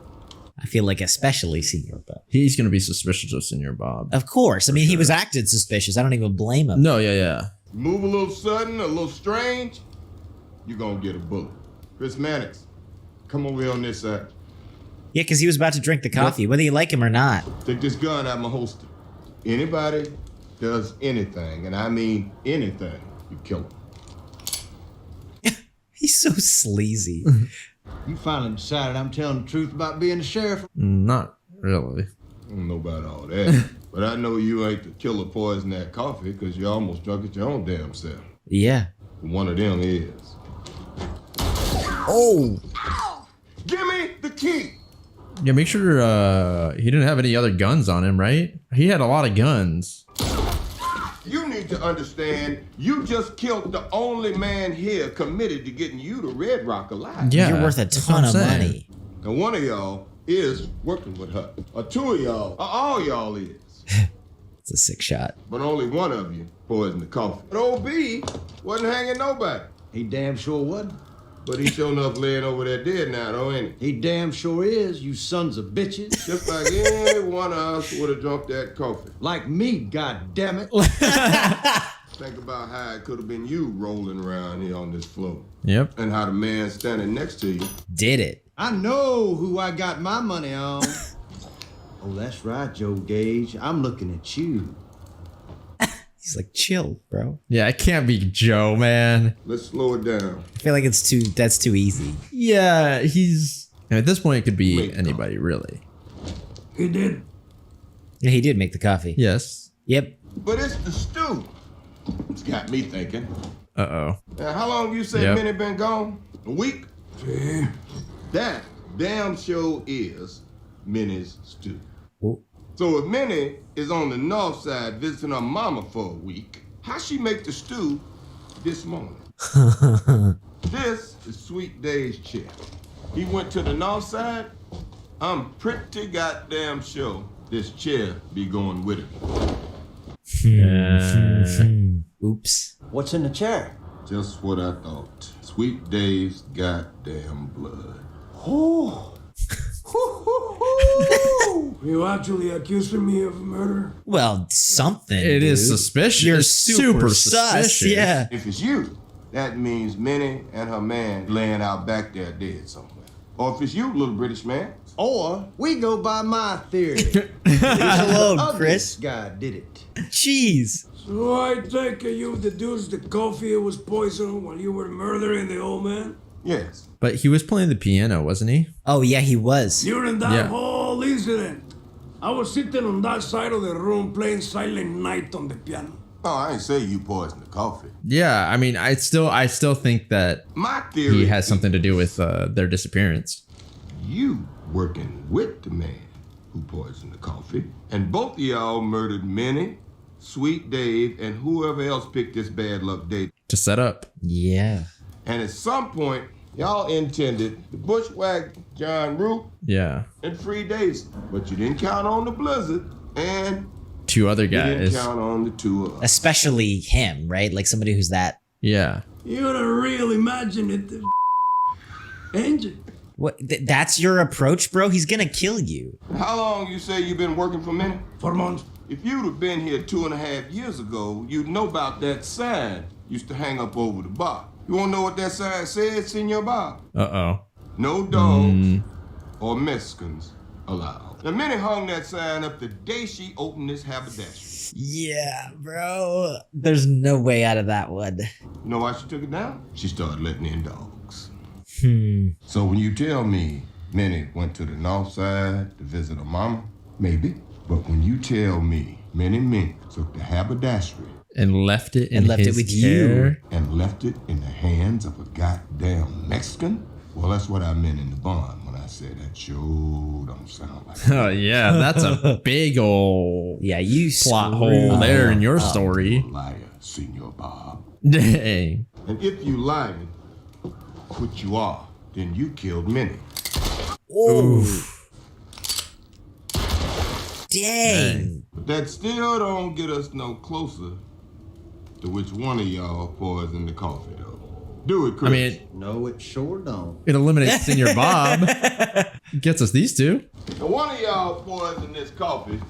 I feel like especially Senor Bob. He's gonna be suspicious of Senor Bob. Of course. I mean, he was acting suspicious. I don't even blame him. No, yeah. Move a little sudden, a little strange, you're gonna get a bullet. Chris Mannix, come over here on this side. Yeah, because he was about to drink the coffee, whether you like him or not. Take this gun out of my holster. Anybody does anything, and I mean anything, you kill him. He's so sleazy. You finally decided I'm telling the truth about being the sheriff? Not really. I don't know about all that, but I know you ain't the killer poison that coffee because you almost drunk it your own damn self. Yeah. One of them is. Oh! Give me the key! Yeah, make sure he didn't have any other guns on him, right? He had a lot of guns. You need to understand, you just killed the only man here committed to getting you to Red Rock alive. Yeah, you're worth a ton of money. And one of y'all is working with her. Or two of y'all, or all y'all is. It's a sick shot. But only one of you poisoned the coffee. But OB wasn't hanging nobody. He damn sure wasn't. But he's sure enough laying over there dead now, though, ain't he? He damn sure is, you sons of bitches. Just like any one of us would have drunk that coffee. Like me, goddammit. Think about how it could have been you rolling around here on this floor. Yep. And how the man standing next to you did it. I know who I got my money on. Oh, that's right, Joe Gage. I'm looking at you. He's like, chill, bro. Yeah, it can't be Joe, man. Let's slow it down. I feel like that's too easy. Yeah, at this point it could be anybody, really. He did. Yeah, he did make the coffee. Yes. Yep. But it's the stew. It's got me thinking. Uh-oh. Now, how long you say Minnie been gone? A week? Yeah. That damn sure is Minnie's stew. Ooh. So if Minnie is on the north side visiting her mama for a week, how she make the stew this morning? This is Sweet Dave's chair. He went to the north side. I'm pretty goddamn sure this chair be going with him. Oops. What's in the chair? Just what I thought. Sweet Dave's goddamn blood. Oh. You actually accusing me of murder? Well, something. It is suspicious. You're It's super sus. suspicious. Yeah. If it's you, that means Minnie and her man laying out back there dead somewhere. Or if it's you, little British man. Or we go by my theory. Leave alone, Chris. This guy did it. Jeez. So I take it you deduced the coffee was poisoned while you were murdering the old man? Yes. But he was playing the piano, wasn't he? Oh, yeah, he was. During that whole incident, I was sitting on that side of the room playing Silent Night on the piano. Oh, I ain't say you poisoned the coffee. Yeah, I mean, I still think that My theory he has something to do with their disappearance. You working with the man who poisoned the coffee. And both of y'all murdered Minnie, Sweet Dave, and whoever else picked this bad luck date. To set up. Yeah. And at some point, y'all intended to bushwhack John Ruth and free Daisy. But you didn't count on the blizzard and two other you guys. didn't count on the two of us. Especially him, right? Like somebody who's that. Yeah. You gotta real imagine it, Angel. What? That's your approach, bro? He's gonna kill you. How long you say you've been working for Minnie? 4 months. If you'd have been here 2.5 years ago, you'd know about that sign used to hang up over the bar. You wanna know what that sign says, Senor Bob? Uh-oh. No dogs or Mexicans allowed. Now, Minnie hung that sign up the day she opened this haberdashery. Yeah, bro. There's no way out of that one. You know why she took it down? She started letting in dogs. Hmm. So when you tell me Minnie went to the north side to visit her mama, maybe. But when you tell me Minnie Mink took the haberdashery and left it and left it with you and left it in the hands of a goddamn Mexican, well, that's what I meant in the bond when I said that sure don't sound like Oh yeah, that's a big old you plot hole there in your story. Liar, Senor Bob. Dang. And if you lying, which you are, then you killed Minnie. Oof. Dang. But that still don't get us no closer to which one of y'all poisoned the coffee, though. Do it, Chris. I mean, no, it sure don't. It eliminates Senor Bob. Gets us these two. Now, one of y'all poisoned this coffee.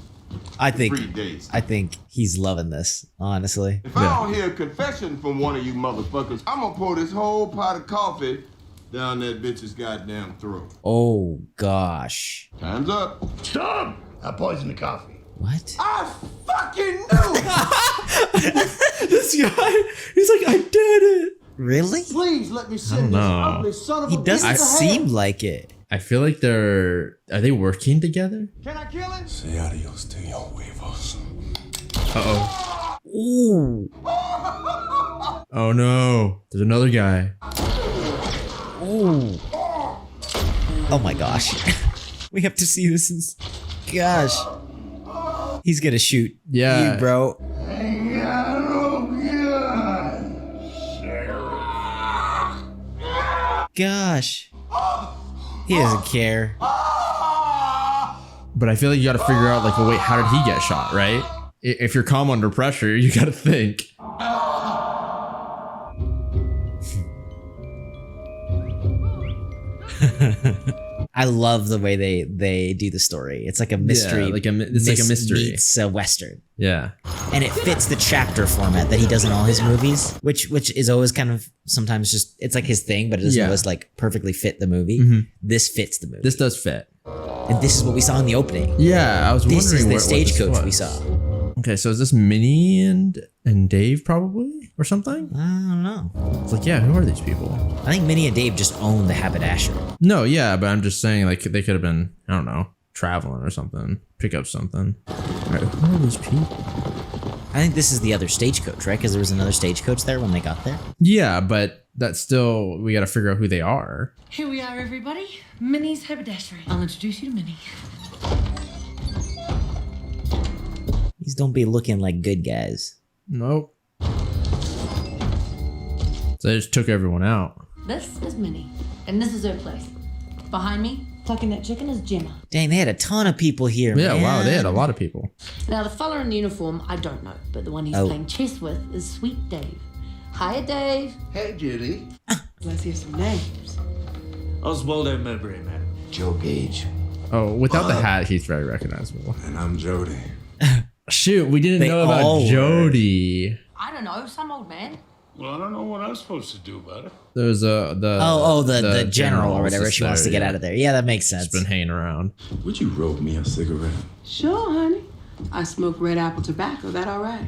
I think 3 days. I think he's loving this, honestly. If I don't hear a confession from one of you motherfuckers, I'm gonna pour this whole pot of coffee down that bitch's goddamn throat. Oh gosh. Time's up. Stop! I poisoned the coffee. What? I fucking knew! This guy, he's like, I did it. Really? Please let me I send don't this know. ugly son of He a doesn't bitch to seem hell. like it. I feel like are they working together? Can I kill him? Say adios to your huevos. Uh-oh. Ooh. Oh no. There's another guy. Ooh. Oh my gosh. We have to see this. Gosh. He's gonna shoot you, bro. Gosh. He doesn't care. But I feel like you got to figure out, like, well, wait, how did he get shot, right? If you're calm under pressure, you got to think. I love the way they do the story. It's like a mystery. Yeah, like it's like a mystery. Meets a Western. Yeah. And it fits the chapter format that he does in all his movies, which is always kind of sometimes just, it's like his thing, but it doesn't always like perfectly fit the movie. Mm-hmm. This fits the movie. This does fit. And this is what we saw in the opening. Yeah, I was wondering This is the what stagecoach we this saw. Okay, so is this Minnie and Dave probably or something? I don't know. It's like, yeah, who are these people? I think Minnie and Dave just own the haberdashery. No, yeah, but I'm just saying, like, they could have been, I don't know, traveling or something, pick up something. All right, who are these people? I think this is the other stagecoach, right? Because there was another stagecoach there when they got there. Yeah, but that's still, we got to figure out who they are. Here we are, everybody. Minnie's haberdashery. I'll introduce you to Minnie. These don't be looking like good guys. Nope. So they just took everyone out. This is Minnie, and this is her place. Behind me, plucking that chicken, is Gemma. Dang, they had a ton of people here, Yeah, man. wow, they had a lot of people. Now, the fella in the uniform, I don't know, but the one he's playing chess with is Sweet Dave. Hiya, Dave. Hey, Judy. Let's hear some names. Oswaldo Mowbray, madam. Joe Gage. Oh, without the hat, he's very recognizable. And I'm Jody. Shoot, we didn't know about Jody. I don't know, some old man. Well, I don't know what I'm supposed to do about it. There's the general or whatever. She wants to get out of there. Yeah, that makes sense. She's been hanging around. Would you rope me a cigarette? Sure, honey. I smoke red apple tobacco. That all right?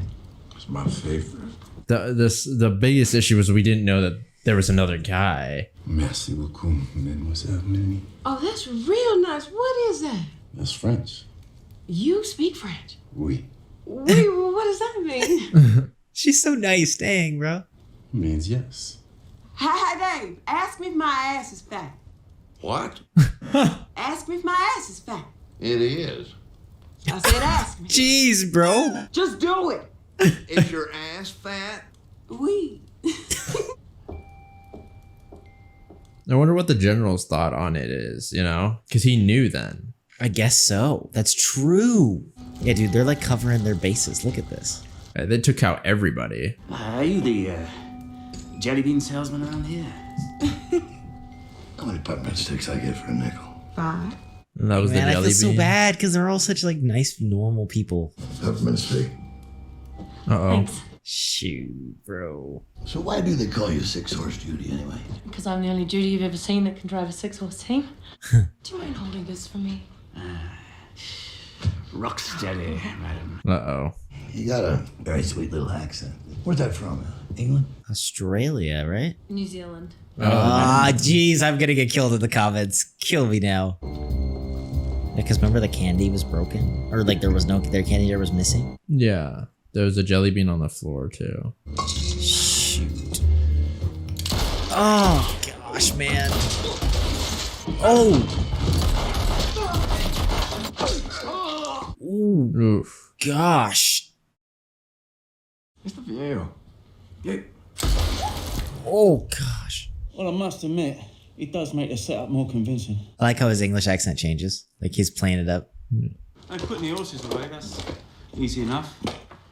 It's my favorite. The biggest issue was we didn't know that there was another guy. Merci beaucoup, mademoiselle Minnie. Oh, that's real nice. What is that? That's French. You speak French. Oui. Wait, what does that mean? She's so nice. Dang, bro. Means yes. Hi, Dave. Ask me if my ass is fat. What? Ask me if my ass is fat. It is. I said ask me. Jeez, bro. Just do it. Is your ass fat? Oui. I wonder what the general's thought on it is, you know? Because he knew then. I guess so. That's true. Yeah, dude, they're like covering their bases. Look at this. They took out everybody. Are you the jelly bean salesman around here? How many peppermint sticks I get for a nickel? 5. And that was Man, the I jelly feel bean. so bad because they're all such like nice, normal people. Peppermint stick. Uh-oh. Thanks. Shoot, bro. So why do they call you Six Horse Judy anyway? Because I'm the only Judy you've ever seen that can drive a 6-horse team. Do you mind holding this for me? Rock steady, madam. Uh-oh. You got a very sweet little accent. Where's that from? England? Australia, right? New Zealand. Ah, jeez, I'm gonna get killed in the comments. Kill me now. Because remember the candy was broken? Or like there was no, their candy jar was missing? Yeah. There was a jelly bean on the floor too. Shoot. Oh, gosh, man. Oh! Ooh. Oof. Gosh. It's the view. Yeah. Oh, gosh. Well, I must admit, it does make the setup more convincing. I like how his English accent changes. Like he's playing it up. And putting the horses away, that's easy enough.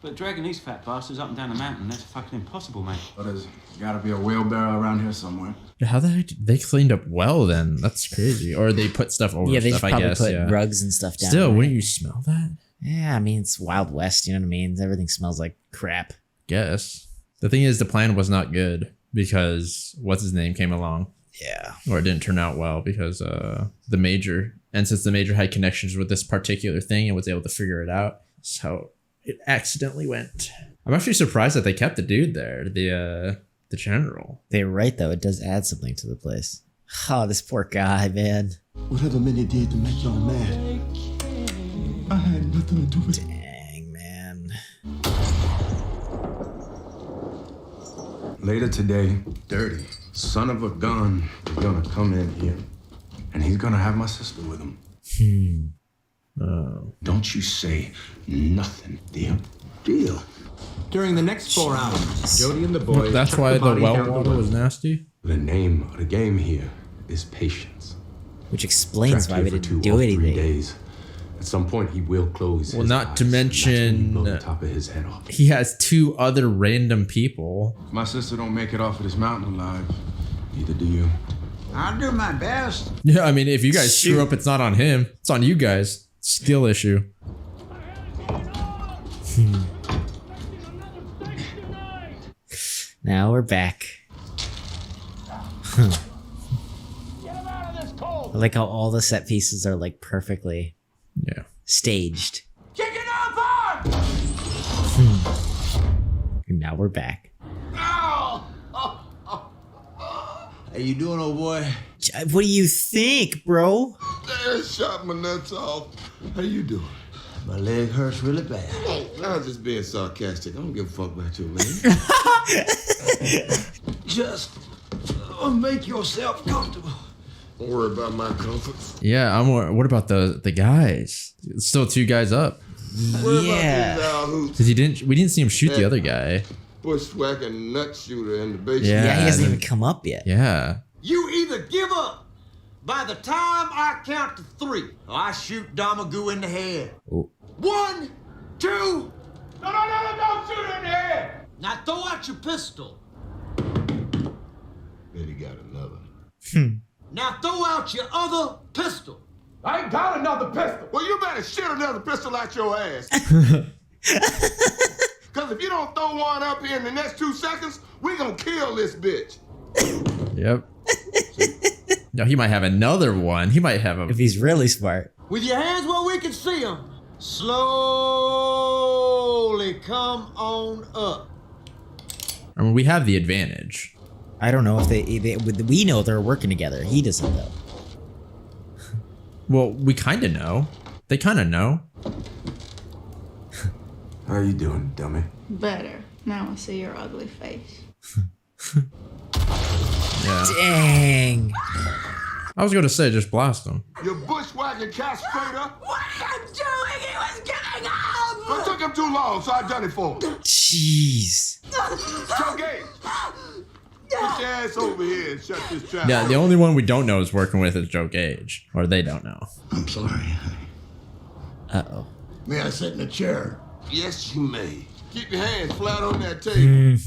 But dragging these fat bastards up and down the mountain, that's fucking impossible, mate. But there's gotta be a wheelbarrow around here somewhere. How the heck they cleaned up well then? That's crazy. Or they put stuff over Yeah, they stuff, just I probably guess. put Yeah. rugs and stuff down. Still, right? wouldn't you smell that? Yeah, I mean, it's Wild West, you know what I mean? Everything smells like crap. Guess. The thing is, the plan was not good because what's his name came along. Yeah. Or it didn't turn out well because the Major, and since the Major had connections with this particular thing and was able to figure it out, that's how it accidentally went. I'm actually surprised that they kept the dude there, the general. They're right, though. It does add something to the place. Oh, this poor guy, man. Whatever Minnie did to make y'all mad, I had nothing to do with it. Dang, man. Later today, Dirty, son of a gun, is gonna come in here, and he's gonna have my sister with him. Oh. Don't you say nothing, deal? Deal. During the next 4 hours, Jody and the Well, boys. that's took why the body well down water was nasty. The name of the game here is patience. Which explains why Trapped we here for didn't 2 do or 3 anything. days. At some point, he will close Well, his not eyes, to and that's when you mention blow the top of his head off. he has 2 other random people. If my sister don't make it off of this mountain alive, neither do you. I'll do my best. Yeah, I mean, if you guys screw up, it's not on him. It's on you guys. Skill issue. Now we're back. I like how all the set pieces are like perfectly staged. Kick it up hard! And now we're back. How you doing, old boy? What do you think, bro? They shot my nuts off. How you doing? My leg hurts really bad. I was just being sarcastic. I don't give a fuck about you, man. Just make yourself comfortable. Don't worry about my comforts. Yeah, what about the guys? It's still 2 guys up. Yeah. Because we didn't see him shoot the other guy. Bushwhacking nut shooter in the basement. Yeah, he hasn't even come up yet. Yeah. You either give up by the time I count to 3, or I shoot Damagoo in the head. Oh. 1, 2. No, don't shoot her in the head! Now throw out your pistol. Then he got another. Now throw out your other pistol. I ain't got another pistol. Well, you better shoot another pistol out your ass. Because if you don't throw one up here in the next 2 seconds, we gonna kill this bitch. Yep. No, he might have another one. He might have a. If he's really smart. With your hands where we can see them. Slowly come on up. I mean, we have the advantage. I don't know if we know they're working together. He doesn't though. Well, we kind of know. They kind of know. How you doing, dummy? Better. Now I see your ugly face. Yeah. Dang. I was going to say, just blast him. You bushwhacking castrator. What are you doing? He was getting up! It took him too long, so I done it for him. Jeez. Joe Gage, get your ass over here and shut this trap. Yeah, the only one we don't know is working with is Joe Gage. Or they don't know. I'm sorry. Uh-oh. May I sit in a chair? Yes, you may. Keep your hands flat on that table.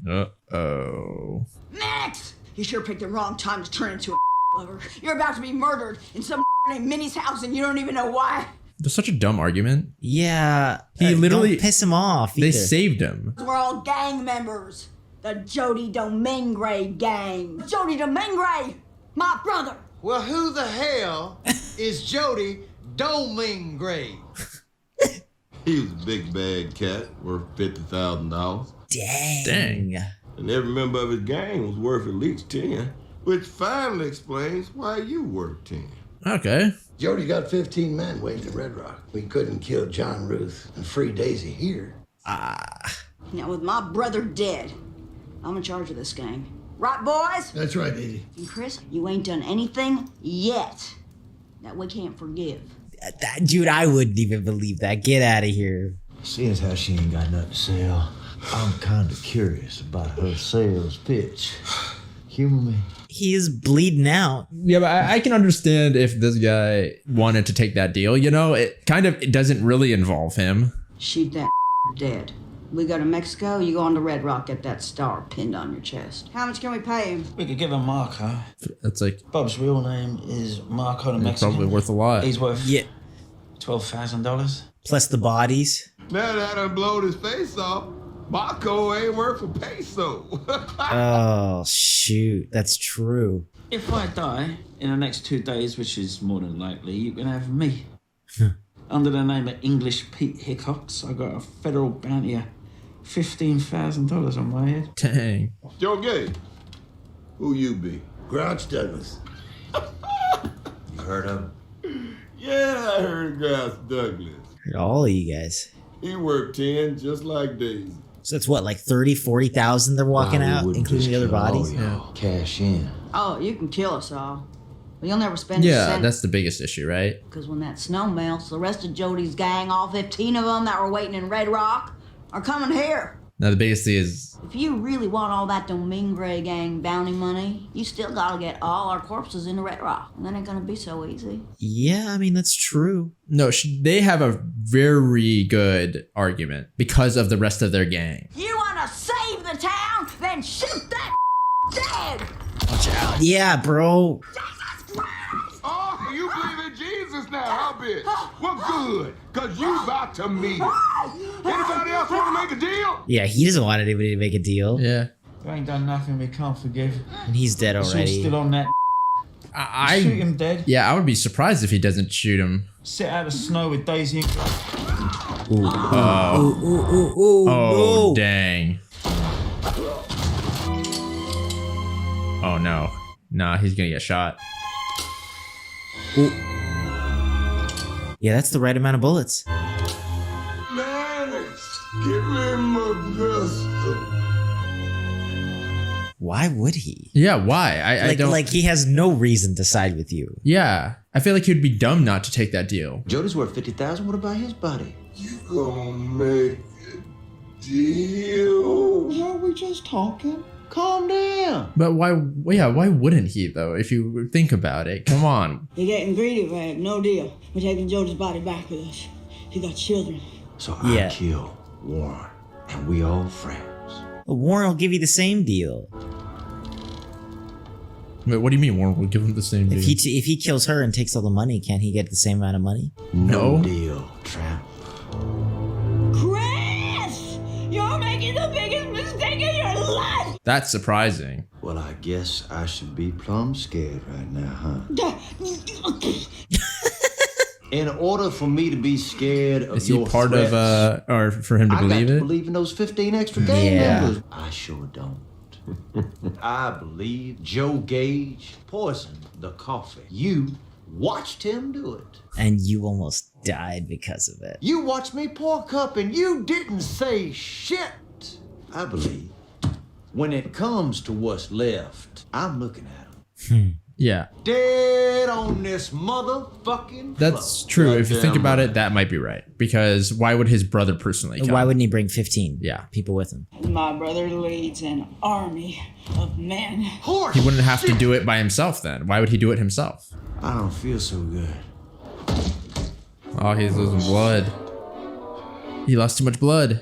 Uh-oh. Max! You sure picked the wrong time to turn into a lover. You're about to be murdered in some named Minnie's house and you don't even know why. That's such a dumb argument. Yeah. He literally don't piss him off. They either. saved him. We're all gang members. The Jody Domingre gang. Jody Domingre! My brother! Well, who the hell is Jody Domingray. He was a big bad cat worth $50,000. Dang. And every member of his gang was worth at least 10, which finally explains why you worth 10. Okay. Jody got 15 men waiting at Red Rock. We couldn't kill John Ruth and free Daisy here. Now, with my brother dead, I'm in charge of this gang. Right, boys? That's right, Daisy. And Chris, you ain't done anything yet that we can't forgive. Dude, I wouldn't even believe that. Get out of here. Seeing as how she ain't got nothing to sell, I'm kind of curious about her sales pitch. Humor me. He is bleeding out. Yeah, but I can understand if this guy wanted to take that deal. You know, it doesn't really involve him. Shoot that dead. We go to Mexico, you go on to Red Rock, get that star pinned on your chest. How much can we pay him? We could give him Marco. That's like Bob's real name is Marco the Mexican. probably worth a lot. He's worth $12,000. Plus the bodies. Now that I blowed his face off, Marco ain't worth a peso. Oh, shoot. That's true. If I die in the next 2 days, which is more than likely, you can have me. Under the name of English Pete Hickox, I got a federal bounty of $15,000 on my head. Dang. Joe Gay, who you be? Grouch Douglas. You heard of him? Yeah, I heard Grouch Douglas. Heard all of you guys. He worked 10 just like Daisy. So that's what, like 30, 40,000 they're walking out, including the other bodies? Cash in. Oh, you can kill us all. But you'll never spend a Yeah, cent. that's the biggest issue, right? Because when that snow melts, the rest of Jody's gang, all 15 of them that were waiting in Red Rock, are coming here. Now the biggest thing is If you really want all that Domingray gang bounty money, you still gotta get all our corpses into Red Rock. And that ain't gonna be so easy. Yeah, I mean, that's true. no. They have a very good argument because of the rest of their gang. You wanna save the town? Then shoot that dead! Watch out. Yeah, bro. Oh, you believe in Jesus now, huh, bitch? Well, good, because you about to meet him. Anybody else want to make a deal? Yeah, he doesn't want anybody to make a deal. Yeah. You ain't done nothing we can't forgive. And he's dead It's all already. still on that. I Shoot him dead. Yeah, I would be surprised if he doesn't shoot him. Sit out of snow with Daisy and Ooh, Oh, no. dang. Oh, no. Nah, he's gonna get shot. Ooh. Yeah, that's the right amount of bullets. Mannix, give me my pistol. Why would he? Yeah, why? I don't... Like, he has no reason to side with you. Yeah. I feel like he'd be dumb not to take that deal. Jody's worth 50,000. What about his body? You gonna make a deal? Are we just talking? Calm down. But why wouldn't he, though, if you think about it? Come on. You're getting greedy, Rag. No deal. We're taking Jody's body back with us. He got children. So Yeah. I kill Warren, and we all friends. But Warren will give you the same deal. Wait, what do you mean Warren will give him the same deal? If he kills her and takes all the money, can't he get the same amount of money? No. Deal, tramp. Chris! You're making the biggest mistake of your life! That's surprising. Well, I guess I should be plumb scared right now, huh? In order for me to be scared of Is he your part threats, of, or for him to I believe got to it? believe in those 15 extra gang Yeah. members. I sure don't. I believe Joe Gage poisoned the coffee. You watched him do it. And you almost died because of it. You watched me pour a cup and you didn't say shit. I believe when it comes to what's left, I'm looking at him. Yeah. Dead on this motherfucking That's floor. true. If you think Goddamn about right. it, that might be right. Because why would his brother personally come? Why wouldn't he bring 15 Yeah. people with him? My brother leads an army of men. Horse He wouldn't have to shit. do it by himself then. Why would he do it himself? I don't feel so good. Oh, he's losing blood. He lost too much blood.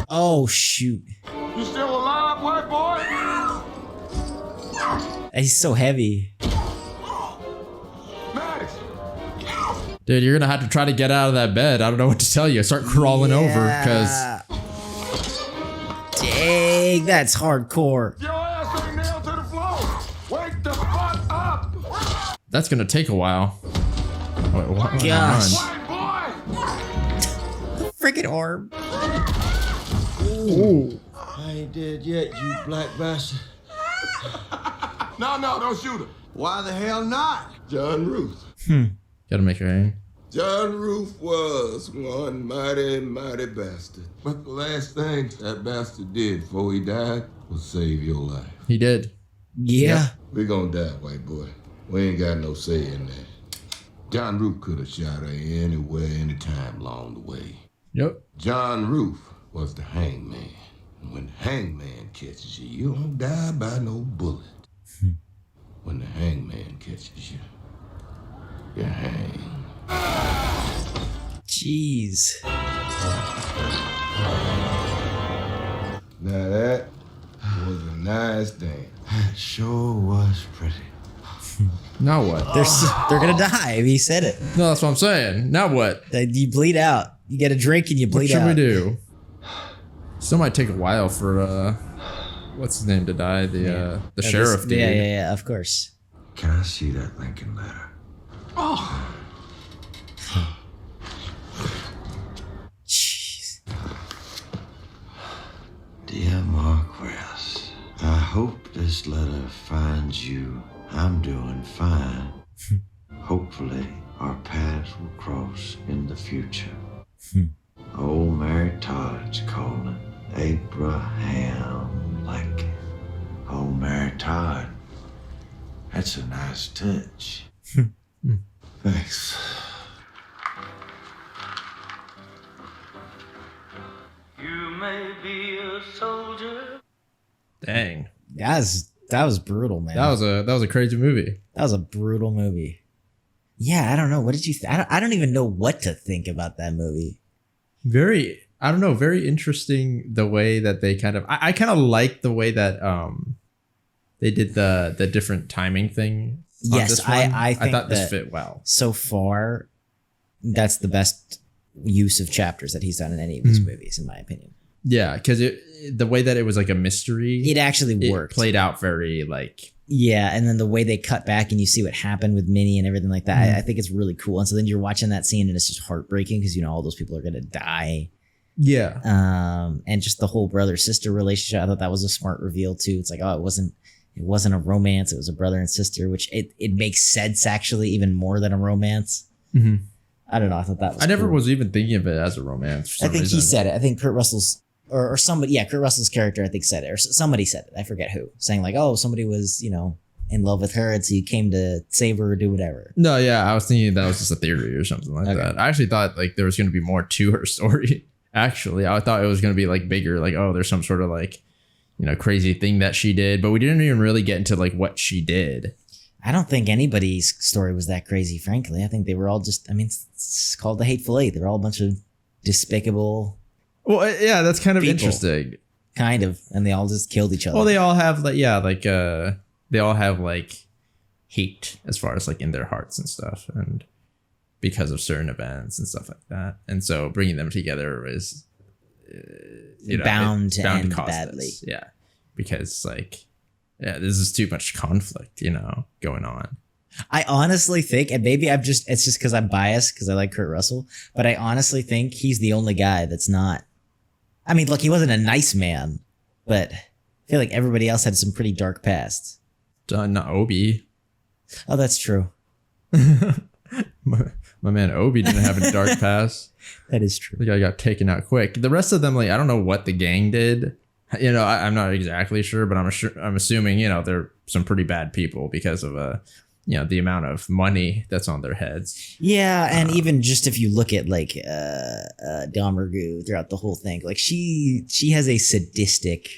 Oh, shoot. You still alive, white boy? He's so heavy. Mannix, Dude, you're gonna have to try to get out of that bed. I don't know what to tell you. Start crawling over, because Dang, that's hardcore. your ass ain't nailed to the floor. Wake the fuck up. That's gonna take a while. Wait, what? Gosh. Boy! Freaking arm. Ooh. I ain't dead yet, you black bastard. No, don't shoot her. Why the hell not? John Ruth. Gotta make her aim. John Ruth was one mighty, mighty bastard. But the last thing that bastard did before he died was save your life. He did. Yeah. We gonna die, white boy. We ain't got no say in that. John Ruth could have shot her anywhere, anytime along the way. Yep. John Ruth was the hangman. And when the hangman catches you, you don't die by no bullet. When the hangman catches you, you hang. Jeez. Now that was a nice dance. That sure was pretty. Now what? They're gonna die. He said it. No, that's what I'm saying. Now what? You bleed out. You get a drink and you bleed out. What should we do? Still might take a while for what's his name to die? The sheriff dude. Yeah, of course. Can I see that Lincoln letter? Oh! Jeez. Dear Marquess, I hope this letter finds you. I'm doing fine. Hopefully, our paths will cross in the future. Old Mary Todd's calling. Abraham Lincoln. Old Mary Todd. That's a nice touch. Thanks. You may be a soldier. Dang. That was brutal, man. That was a crazy movie. That was a brutal movie. Yeah, I don't know. What did you I don't even know what to think about that movie. Very interesting the way that they kind of I kind of like the way that they did the different timing thing. Yes, I think thought this that fit well. So far, that's the best use of chapters that he's done in any of his movies, in my opinion. Yeah, because the way that it was like a mystery, it actually worked. Played out very like. Yeah, and then the way they cut back and you see what happened with Minnie and everything like that, I think it's really cool. And so then you're watching that scene and it's just heartbreaking because you know all those people are gonna die. Yeah. And just the whole brother-sister relationship, I thought that was a smart reveal too. It's like, oh, it wasn't a romance, it was a brother and sister, which it makes sense actually even more than a romance. Mm-hmm. I don't know. I thought that was I never cool. was even thinking of it as a romance. For some I think reason. he said it. I think Kurt Russell's or somebody, Kurt Russell's character, I think said it, or somebody said it. I forget who, saying like, oh, somebody was, in love with her, and so you came to save her or do whatever. No, yeah, I was thinking that was just a theory or something like that. I actually thought like there was going to be more to her story. Actually, I thought it was going to be like bigger, like, oh, there's some sort of like, crazy thing that she did, but we didn't even really get into like what she did. I don't think anybody's story was that crazy, frankly. I think they were all just, it's called the Hateful Eight. They were all a bunch of despicable. Well, yeah, that's kind of people. interesting. Kind of. And they all just killed each other. Well, they all have they all have like hate as far as like in their hearts and stuff. And because of certain events and stuff like that. And so bringing them together is, bound to end cause badly. this. Yeah. Because this is too much conflict, going on. I honestly think, and maybe it's just because I'm biased because I like Kurt Russell, but I honestly think he's the only guy that's not. I mean, look, he wasn't a nice man, but I feel like everybody else had some pretty dark pasts. Not Obi. Oh, that's true. My man Obi didn't have a dark past. That is true. The guy got taken out quick. The rest of them, I don't know what the gang did. I'm not exactly sure, but I'm assuming, they're some pretty bad people because of the amount of money that's on their heads. Yeah, and even just if you look at Domergue throughout the whole thing, like she has a sadistic,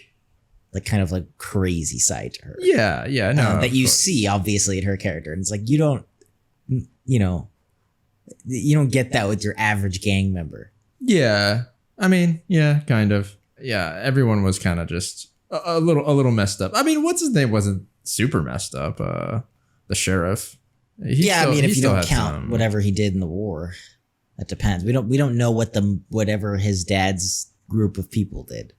like kind of like crazy side to her. Yeah, no, that you see obviously in her character, and it's like you don't get that with your average gang member. Yeah, I mean, yeah, kind of. Yeah, everyone was kind of just a little messed up. I mean, what's his name wasn't super messed up. The sheriff. If you don't count whatever he did in the war, that depends. We don't know whatever his dad's group of people did.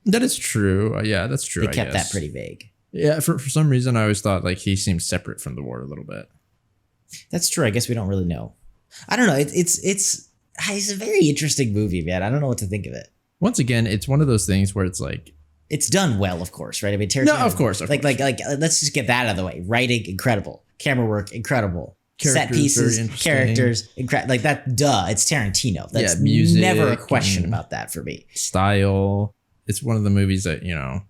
That is true. Yeah, that's true. They kept that pretty vague. Yeah, for some reason I always thought like he seemed separate from the war a little bit. That's true. I guess we don't really know. I don't know. It's a very interesting movie, man. I don't know what to think of it. Once again, it's one of those things where it's like, it's done well, of course, right? I mean, no, of course. Like, let's just get that out of the way. Writing, incredible. Camera work, incredible. Set pieces, characters, like that. Duh, it's Tarantino. That's music, never a question about that for me. Style. It's one of the movies that, you know,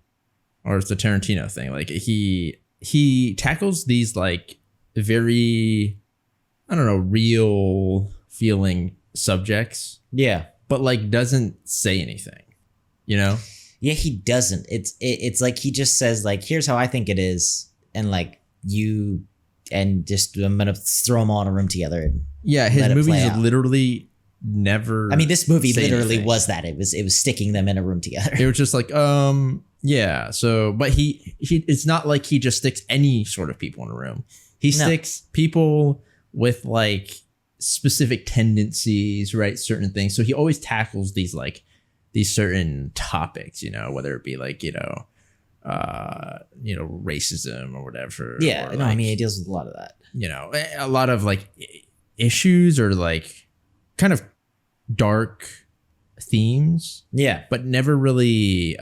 or it's the Tarantino thing. Like he tackles these like very, I don't know, real feeling subjects. Yeah, but like doesn't say anything, you know? Yeah, he doesn't. It's like he just says like, here's how I think it is, and like you. And just I'm gonna throw them all in a room together. And his movies literally never. I mean, this movie literally anything. was that. It was sticking them in a room together. It was just like, yeah. So, but he it's not like he just sticks any sort of people in a room. He sticks people with like specific tendencies, right? Certain things. So he always tackles these certain topics, you know, whether it be like, you know, racism or whatever. Yeah, or no, I mean, it deals with a lot of that. You know, a lot of like issues or like kind of dark themes. Yeah, but never really.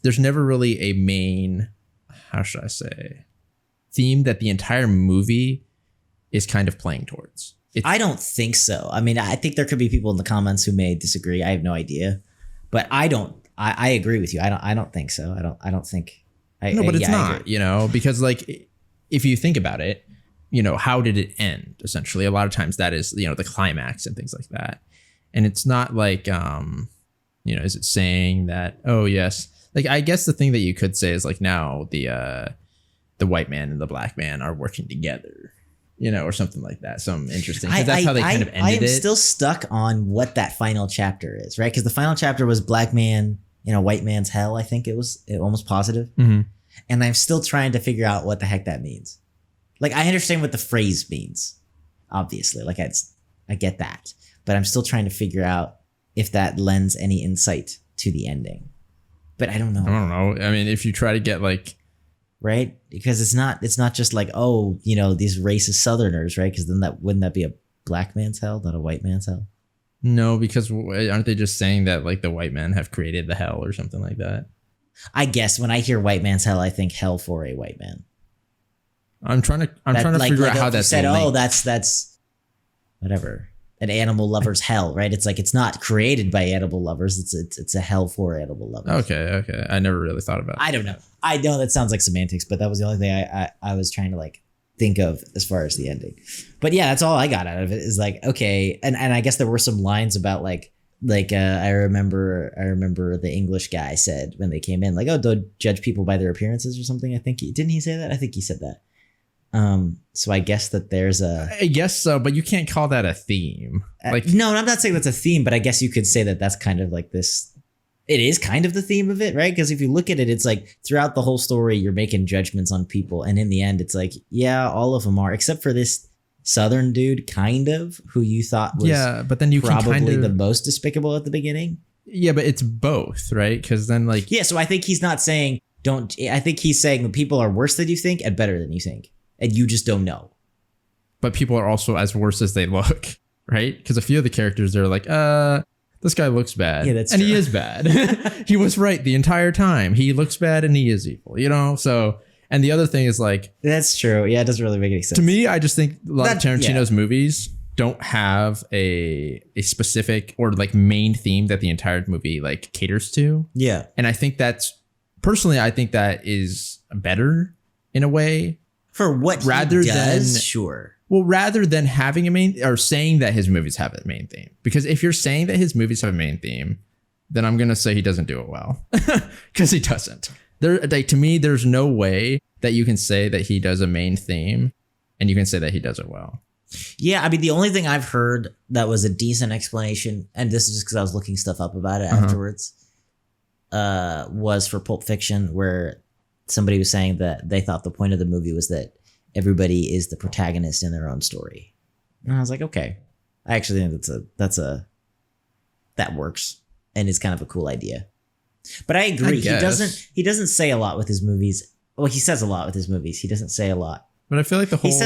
There's never really a main, how should I say, theme that the entire movie is kind of playing towards. I don't think so. I mean, I think there could be people in the comments who may disagree. I have no idea, but I don't. I agree with you. I don't think so. I don't think. But it's not, you know, because like if you think about it, you know, how did it end? Essentially, a lot of times that is, you know, the climax and things like that. And it's not like, you know, is it saying that, oh, yes, like I guess the thing that you could say is like now the white man and the black man are working together, you know, or something like that. Some interesting. That's how they kind of ended it. I am still stuck on what that final chapter is, right? Because the final chapter was black man in a white man's hell. I think it was almost positive. Mm-hmm. And I'm still trying to figure out what the heck that means. Like, I understand what the phrase means, obviously. Like, I get that. But I'm still trying to figure out if that lends any insight to the ending. But I don't know. I don't know. I mean, if you try to get like... Right? Because it's not just like, oh, you know, these racist Southerners, right? Because then wouldn't that be a black man's hell, not a white man's hell? No, because aren't they just saying that like the white men have created the hell or something like that? I guess when I hear white man's hell, I think hell for a white man. I'm trying to figure out how that's said. Oh, that's whatever, an animal lover's hell, right? It's like it's not created by animal lovers. It's a hell for animal lovers. Okay. I never really thought about it. I don't know. I know that sounds like semantics, but that was the only thing I was trying to like think of as far as the ending. But yeah, that's all I got out of it is like, okay. And I guess there were some lines about like I remember the English guy said when they came in, like, oh, don't judge people by their appearances or something. I think didn't he say that? I think he said that. So I guess that there's I guess so, but you can't call that a theme. Like, no, I'm not saying that's a theme, but I guess you could say that that's kind of like this. It is kind of the theme of it, right? Because if you look at it, it's like throughout the whole story, you're making judgments on people. And in the end, it's like, yeah, all of them are, except for this Southern dude, kind of, who you thought was but then you probably can kind of, the most despicable at the beginning. Yeah, but it's both, right? Because then like... Yeah, so I think he's not saying don't... I think he's saying that people are worse than you think and better than you think. And you just don't know. But people are also as worse as they look, right? Because a few of the characters are like, this guy looks bad. Yeah, that's and true. He is bad. He was right the entire time. He looks bad and he is evil, you know? So, and the other thing is like... That's true. Yeah, it doesn't really make any sense. To me, I just think a lot of Tarantino's movies don't have a specific or like main theme that the entire movie like caters to. Yeah. And I think personally, I think that is better in a way. For what rather he does, than, sure. Well, rather than having a main or saying that his movies have a main theme, because if you're saying that his movies have a main theme, then I'm gonna say he doesn't do it well, because he doesn't. Like, to me, there's no way that you can say that he does a main theme, and you can say that he does it well. Yeah, I mean, the only thing I've heard that was a decent explanation, and this is just because I was looking stuff up about it afterwards, was for Pulp Fiction, where somebody was saying that they thought the point of the movie was that everybody is the protagonist in their own story. And I was like, okay, I actually think that works and it's kind of a cool idea. But I agree. He doesn't say a lot with his movies. Well, he says a lot with his movies. He doesn't say a lot But I feel like the whole he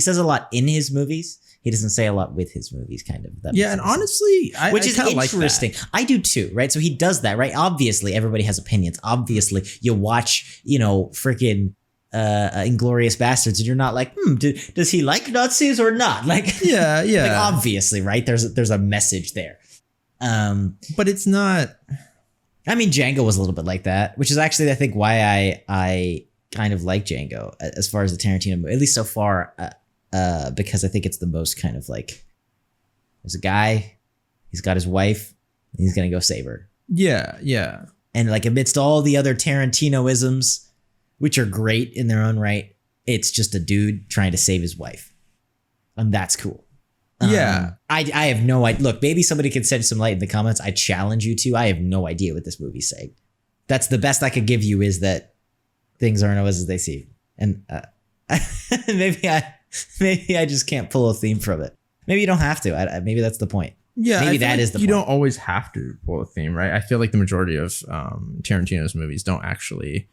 says a lot in his movies. He doesn't say a lot with his movies, kind of. Yeah, and honestly, which I is interesting. Like I do too, right? So he does that, right? Obviously, everybody has opinions. Obviously, you watch, freaking Inglourious Bastards, and you're not like, does he like Nazis or not? Like, yeah. Like obviously, right? There's a message there. But it's not. I mean, Django was a little bit like that, which is actually, I think, why I kind of like Django as far as the Tarantino movie, at least so far. Because I think it's the most kind of like, there's a guy, he's got his wife, and he's gonna go save her. Yeah. And like amidst all the other Tarantino-isms, which are great in their own right, it's just a dude trying to save his wife. And that's cool. Yeah. I have no idea. Look, maybe somebody can shed some light in the comments. I challenge you to. I have no idea what this movie's saying. That's the best I could give you, is that things aren't always as they seem. And maybe I just can't pull a theme from it. Maybe you don't have to. Maybe that's the point. Yeah, maybe that is the point. You don't always have to pull a theme, right? I feel like the majority of Tarantino's movies don't actually.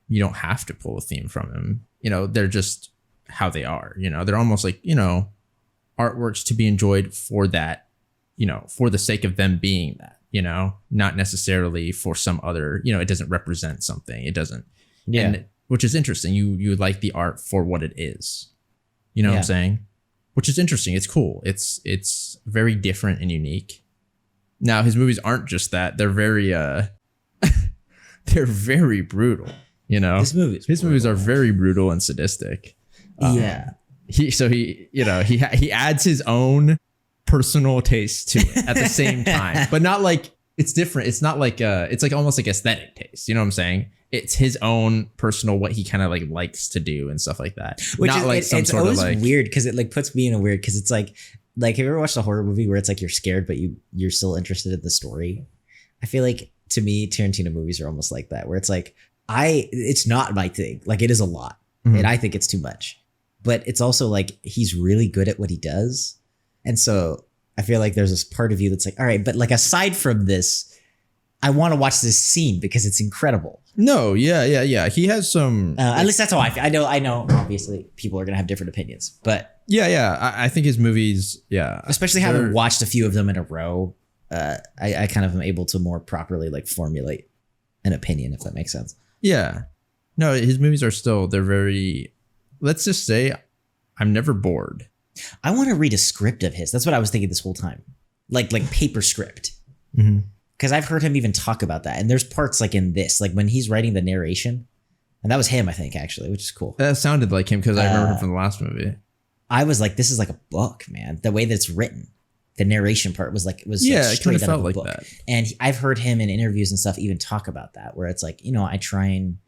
You don't have to pull a theme from him. They're just how they are. They're almost like artworks to be enjoyed for that. For the sake of them being that. Not necessarily for some other. It doesn't represent something. It doesn't. Yeah. And, which is interesting. You like the art for what it is. You know what I'm saying? Which is interesting. It's cool. It's very different and unique. Now, his movies aren't just that. They're very they're very brutal, His movies are very brutal and sadistic. He adds his own personal taste to it at the same time. But not like it's different. It's not like it's like almost like aesthetic taste. You know what I'm saying? It's his own personal, what he kind of like likes to do and stuff like that. Which not is like some it's sort always of like weird, because it like puts me in a weird, because it's like have you ever watched a horror movie where it's like you're scared but you're still interested in the story? I feel like, to me, Tarantino movies are almost like that, where it's like it's not my thing. Like, it is a lot, and I think it's too much. But it's also like he's really good at what he does, and so I feel like there's this part of you that's like, all right, but like aside from this, I want to watch this scene because it's incredible. No, yeah. He has some. At least that's how I feel. I know. Obviously, people are gonna have different opinions, but I think his movies, especially having watched a few of them in a row, I kind of am able to more properly like formulate an opinion, if that makes sense. Yeah, no, his movies are still, they're very. Let's just say, I'm never bored. I want to read a script of his. That's what I was thinking this whole time, like paper script. Because I've heard him even talk about that. And there's parts like in this, like when he's writing the narration, and that was him, I think, actually, which is cool. That sounded like him, because I remember him from the last movie. I was like, this is like a book, man. The way that it's written, the narration part was like it kind of felt like book. that. And I've heard him in interviews and stuff even talk about that, where it's like, I try and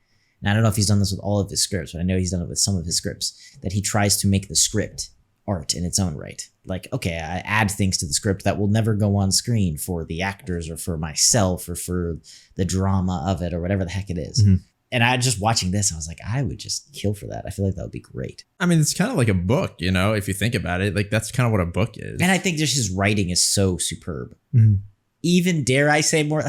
I don't know if he's done this with all of his scripts, but I know he's done it with some of his scripts, that he tries to make the script art in its own right. Like, okay, I add things to the script that will never go on screen for the actors or for myself or for the drama of it or whatever the heck it is. And I just watching this, I was like, I would just kill for that. I feel like that would be great. I mean, it's kind of like a book, if you think about it. Like, that's kind of what a book is. And I think just his writing is so superb. Even, dare I say, more.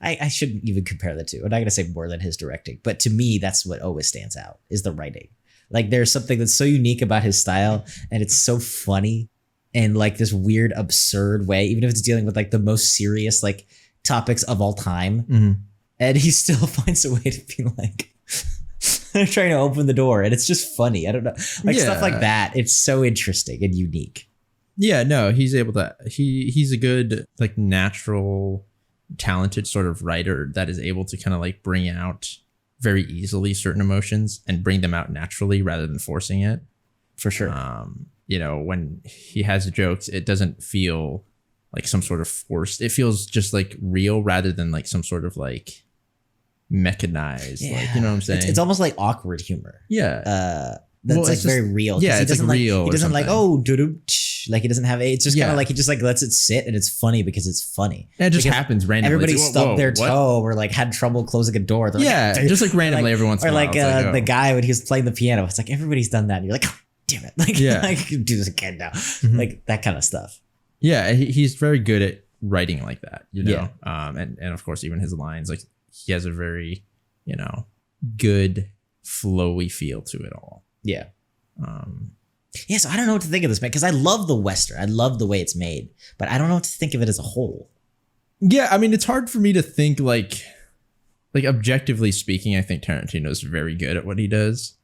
I shouldn't even compare the two. I'm not going to say more than his directing. But to me, that's what always stands out, is the writing. Like, there's something that's so unique about his style, and it's so funny in like this weird, absurd way, even if it's dealing with like the most serious like topics of all time. And he still finds a way to be like, they're trying to open the door, and it's just funny. I don't know, like stuff like that. It's so interesting and unique. Yeah, no, he's able to. He's a good, like, natural, talented sort of writer that is able to kind of like bring out very easily certain emotions and bring them out naturally rather than forcing it. For sure. When he has jokes, it doesn't feel like some sort of forced. It feels just like real rather than like some sort of like mechanized. Yeah. Like, you know what I'm saying? It's almost like awkward humor. Yeah. That's like very real. Yeah, he doesn't like real. He doesn't like, like he doesn't have. It's just kind of like he just like lets it sit, and it's funny because it's funny. And it just happens randomly. Everybody like, stubbed their toe or like had trouble closing a door. They're like, just like randomly every once in a while. Or like the guy when he was playing the piano. It's like everybody's done that. And you're like, oh, damn it! Like, I can do this again now. Like that kind of stuff. Yeah, he's very good at writing like that. And of course even his lines. Like he has a very good flowy feel to it all. Yeah. Yeah, so I don't know what to think of this, man, because I love the Western. I love the way it's made, but I don't know what to think of it as a whole. Yeah, I mean, it's hard for me to think like objectively speaking, I think Tarantino is very good at what he does.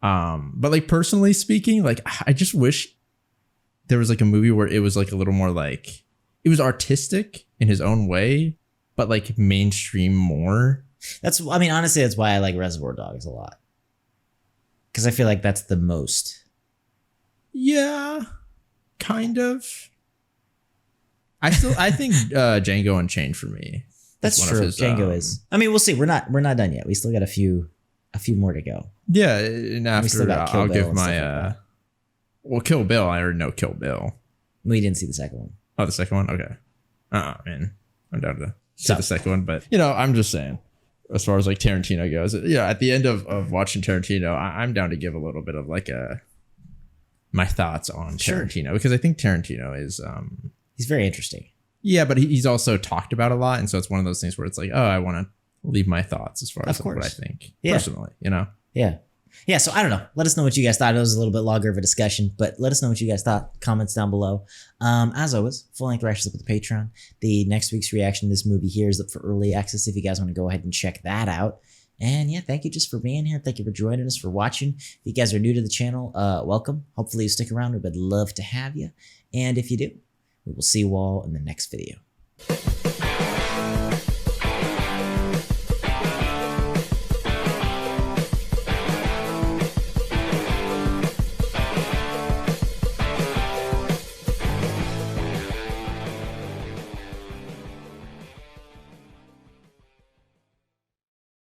But like personally speaking, like I just wish there was like a movie where it was like a little more like it was artistic in his own way, but like mainstream more. I mean, honestly, that's why I like Reservoir Dogs a lot. Because I feel like that's the most. Yeah, kind of. I think Django Unchained for me. That's true. Django is. I mean, we'll see. We're not done yet. We still got a few more to go. Yeah, and after I'll give my well, Kill Bill. I already know Kill Bill. We didn't see the second one. Oh, the second one. Okay. Man, I'm down to see the second one, but I'm just saying. As far as like Tarantino goes, at the end of watching Tarantino, I'm down to give a little bit of like my thoughts on Tarantino, because I think Tarantino is he's very interesting. Yeah, but he's also talked about a lot, and so it's one of those things where it's like, oh, I want to leave my thoughts as far as like what I think personally, Yeah, so I don't know. Let us know what you guys thought. It was a little bit longer of a discussion, but let us know what you guys thought. Comments down below. As always, full-length reactions up with the Patreon. The next week's reaction to this movie here is up for early access if you guys want to go ahead and check that out. And yeah, thank you just for being here. Thank you for joining us, for watching. If you guys are new to the channel, welcome. Hopefully you stick around. We would love to have you. And if you do, we will see you all in the next video.